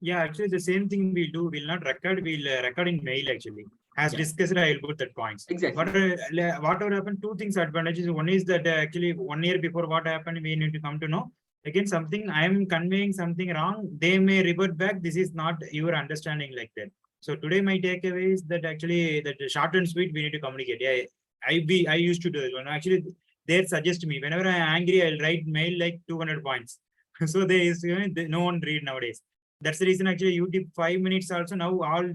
Yeah, actually the same thing we do. We'll not record, we'll record in mail actually. As discussed, I will put that points. Exactly. Whatever happened, two things advantages. One is that actually 1 year before what happened, we need to come to know. Again, something I am conveying something wrong, they may revert back. This is not your understanding like that. So today my takeaway is that actually that short and sweet we need to communicate. Yeah, I used to do it. When actually they suggest me whenever I am angry, I'll write mail like 200 points. So there is no one read nowadays. That's the reason actually YouTube 5 minutes also now all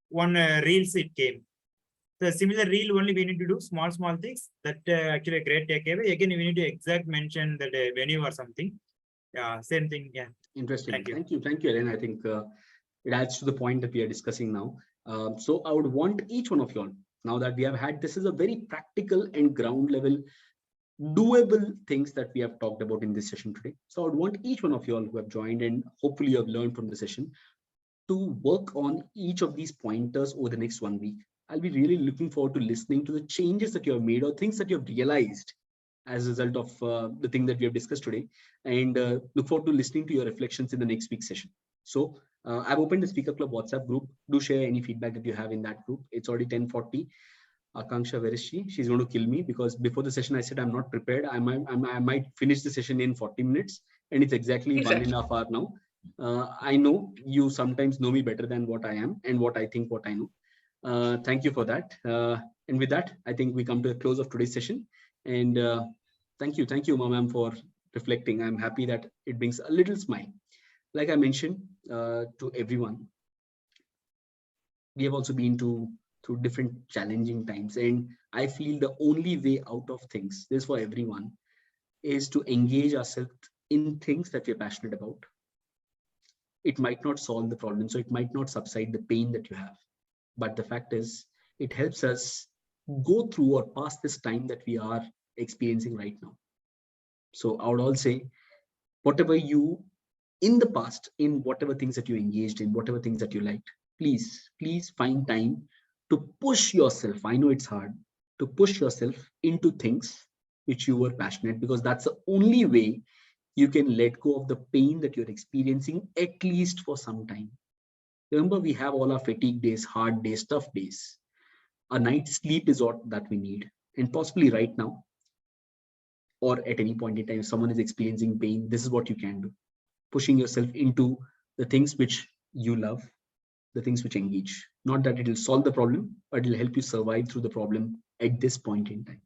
one reels it came. The similar reel only we need to do small things. That actually a great takeaway. Again, we need to exact mention that venue or something. Yeah, same thing. Yeah. Interesting. Thank you. Thank you, Ellen. I think it adds to the point that we are discussing now. So I would want each one of you all, now that we have had, this is a very practical and ground level, doable things that we have talked about in this session today. So I would want each one of you all who have joined, and hopefully you have learned from the session, to work on each of these pointers over the next 1 week. I'll be really looking forward to listening to the changes that you have made or things that you have realized as a result of the thing that we have discussed today, and look forward to listening to your reflections in the next week's session. So I've opened the Speaker Club WhatsApp group. Do share any feedback that you have in that group. It's already 10:40. Akanksha, where is she? She's going to kill me, because before the session I said I'm not prepared. I might finish the session in 40 minutes, and it's exactly 1.5 hours now. I know you sometimes know me better than what I am and what I think, what I know. Thank you for that. And with that, I think we come to the close of today's session. And thank you, ma'am, for reflecting. I'm happy that it brings a little smile. Like I mentioned to everyone, we have also been through different challenging times, and I feel the only way out of things, this for everyone, is to engage ourselves in things that we're passionate about. It might not solve the problem, so it might not subside the pain that you have, but the fact is, it helps us go through or pass this time that we are experiencing right now. So I would all say, whatever you in the past, in whatever things that you engaged in, whatever things that you liked, please find time to push yourself. I know it's hard to push yourself into things which you were passionate, because that's the only way you can let go of the pain that you're experiencing, at least for some time. Remember, we have all our fatigue days, hard days, tough days. A night's sleep is what that we need. And possibly right now, or at any point in time, if someone is experiencing pain, this is what you can do. Pushing yourself into the things which you love, the things which engage. Not that it will solve the problem, but it will help you survive through the problem at this point in time.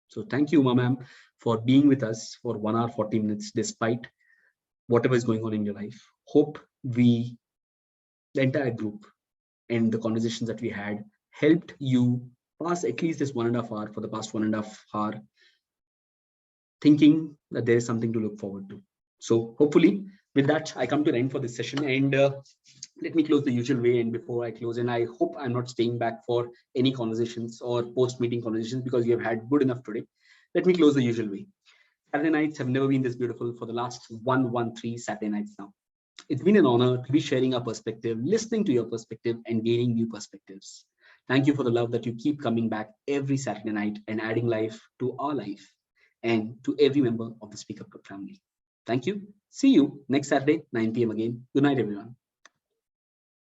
So thank you, ma'am, for being with us for 1 hour, 40 minutes, despite whatever is going on in your life. Hope the entire group and the conversations that we had helped you pass at least this 1.5 hour, for the past 1.5 hour, thinking that there is something to look forward to. So hopefully with that, I come to the end for this session, and let me close the usual way. And before I close, and I hope I'm not staying back for any conversations or post-meeting conversations, because you have had good enough today. Let me close the usual way. Saturday nights have never been this beautiful for the last 113 Saturday nights now. It's been an honor to be sharing our perspective, listening to your perspective, and gaining new perspectives. Thank you for the love that you keep coming back every Saturday night and adding life to our life and to every member of the Speaker Club family. Thank you. See you next Saturday, 9 p.m. again. Good night, everyone.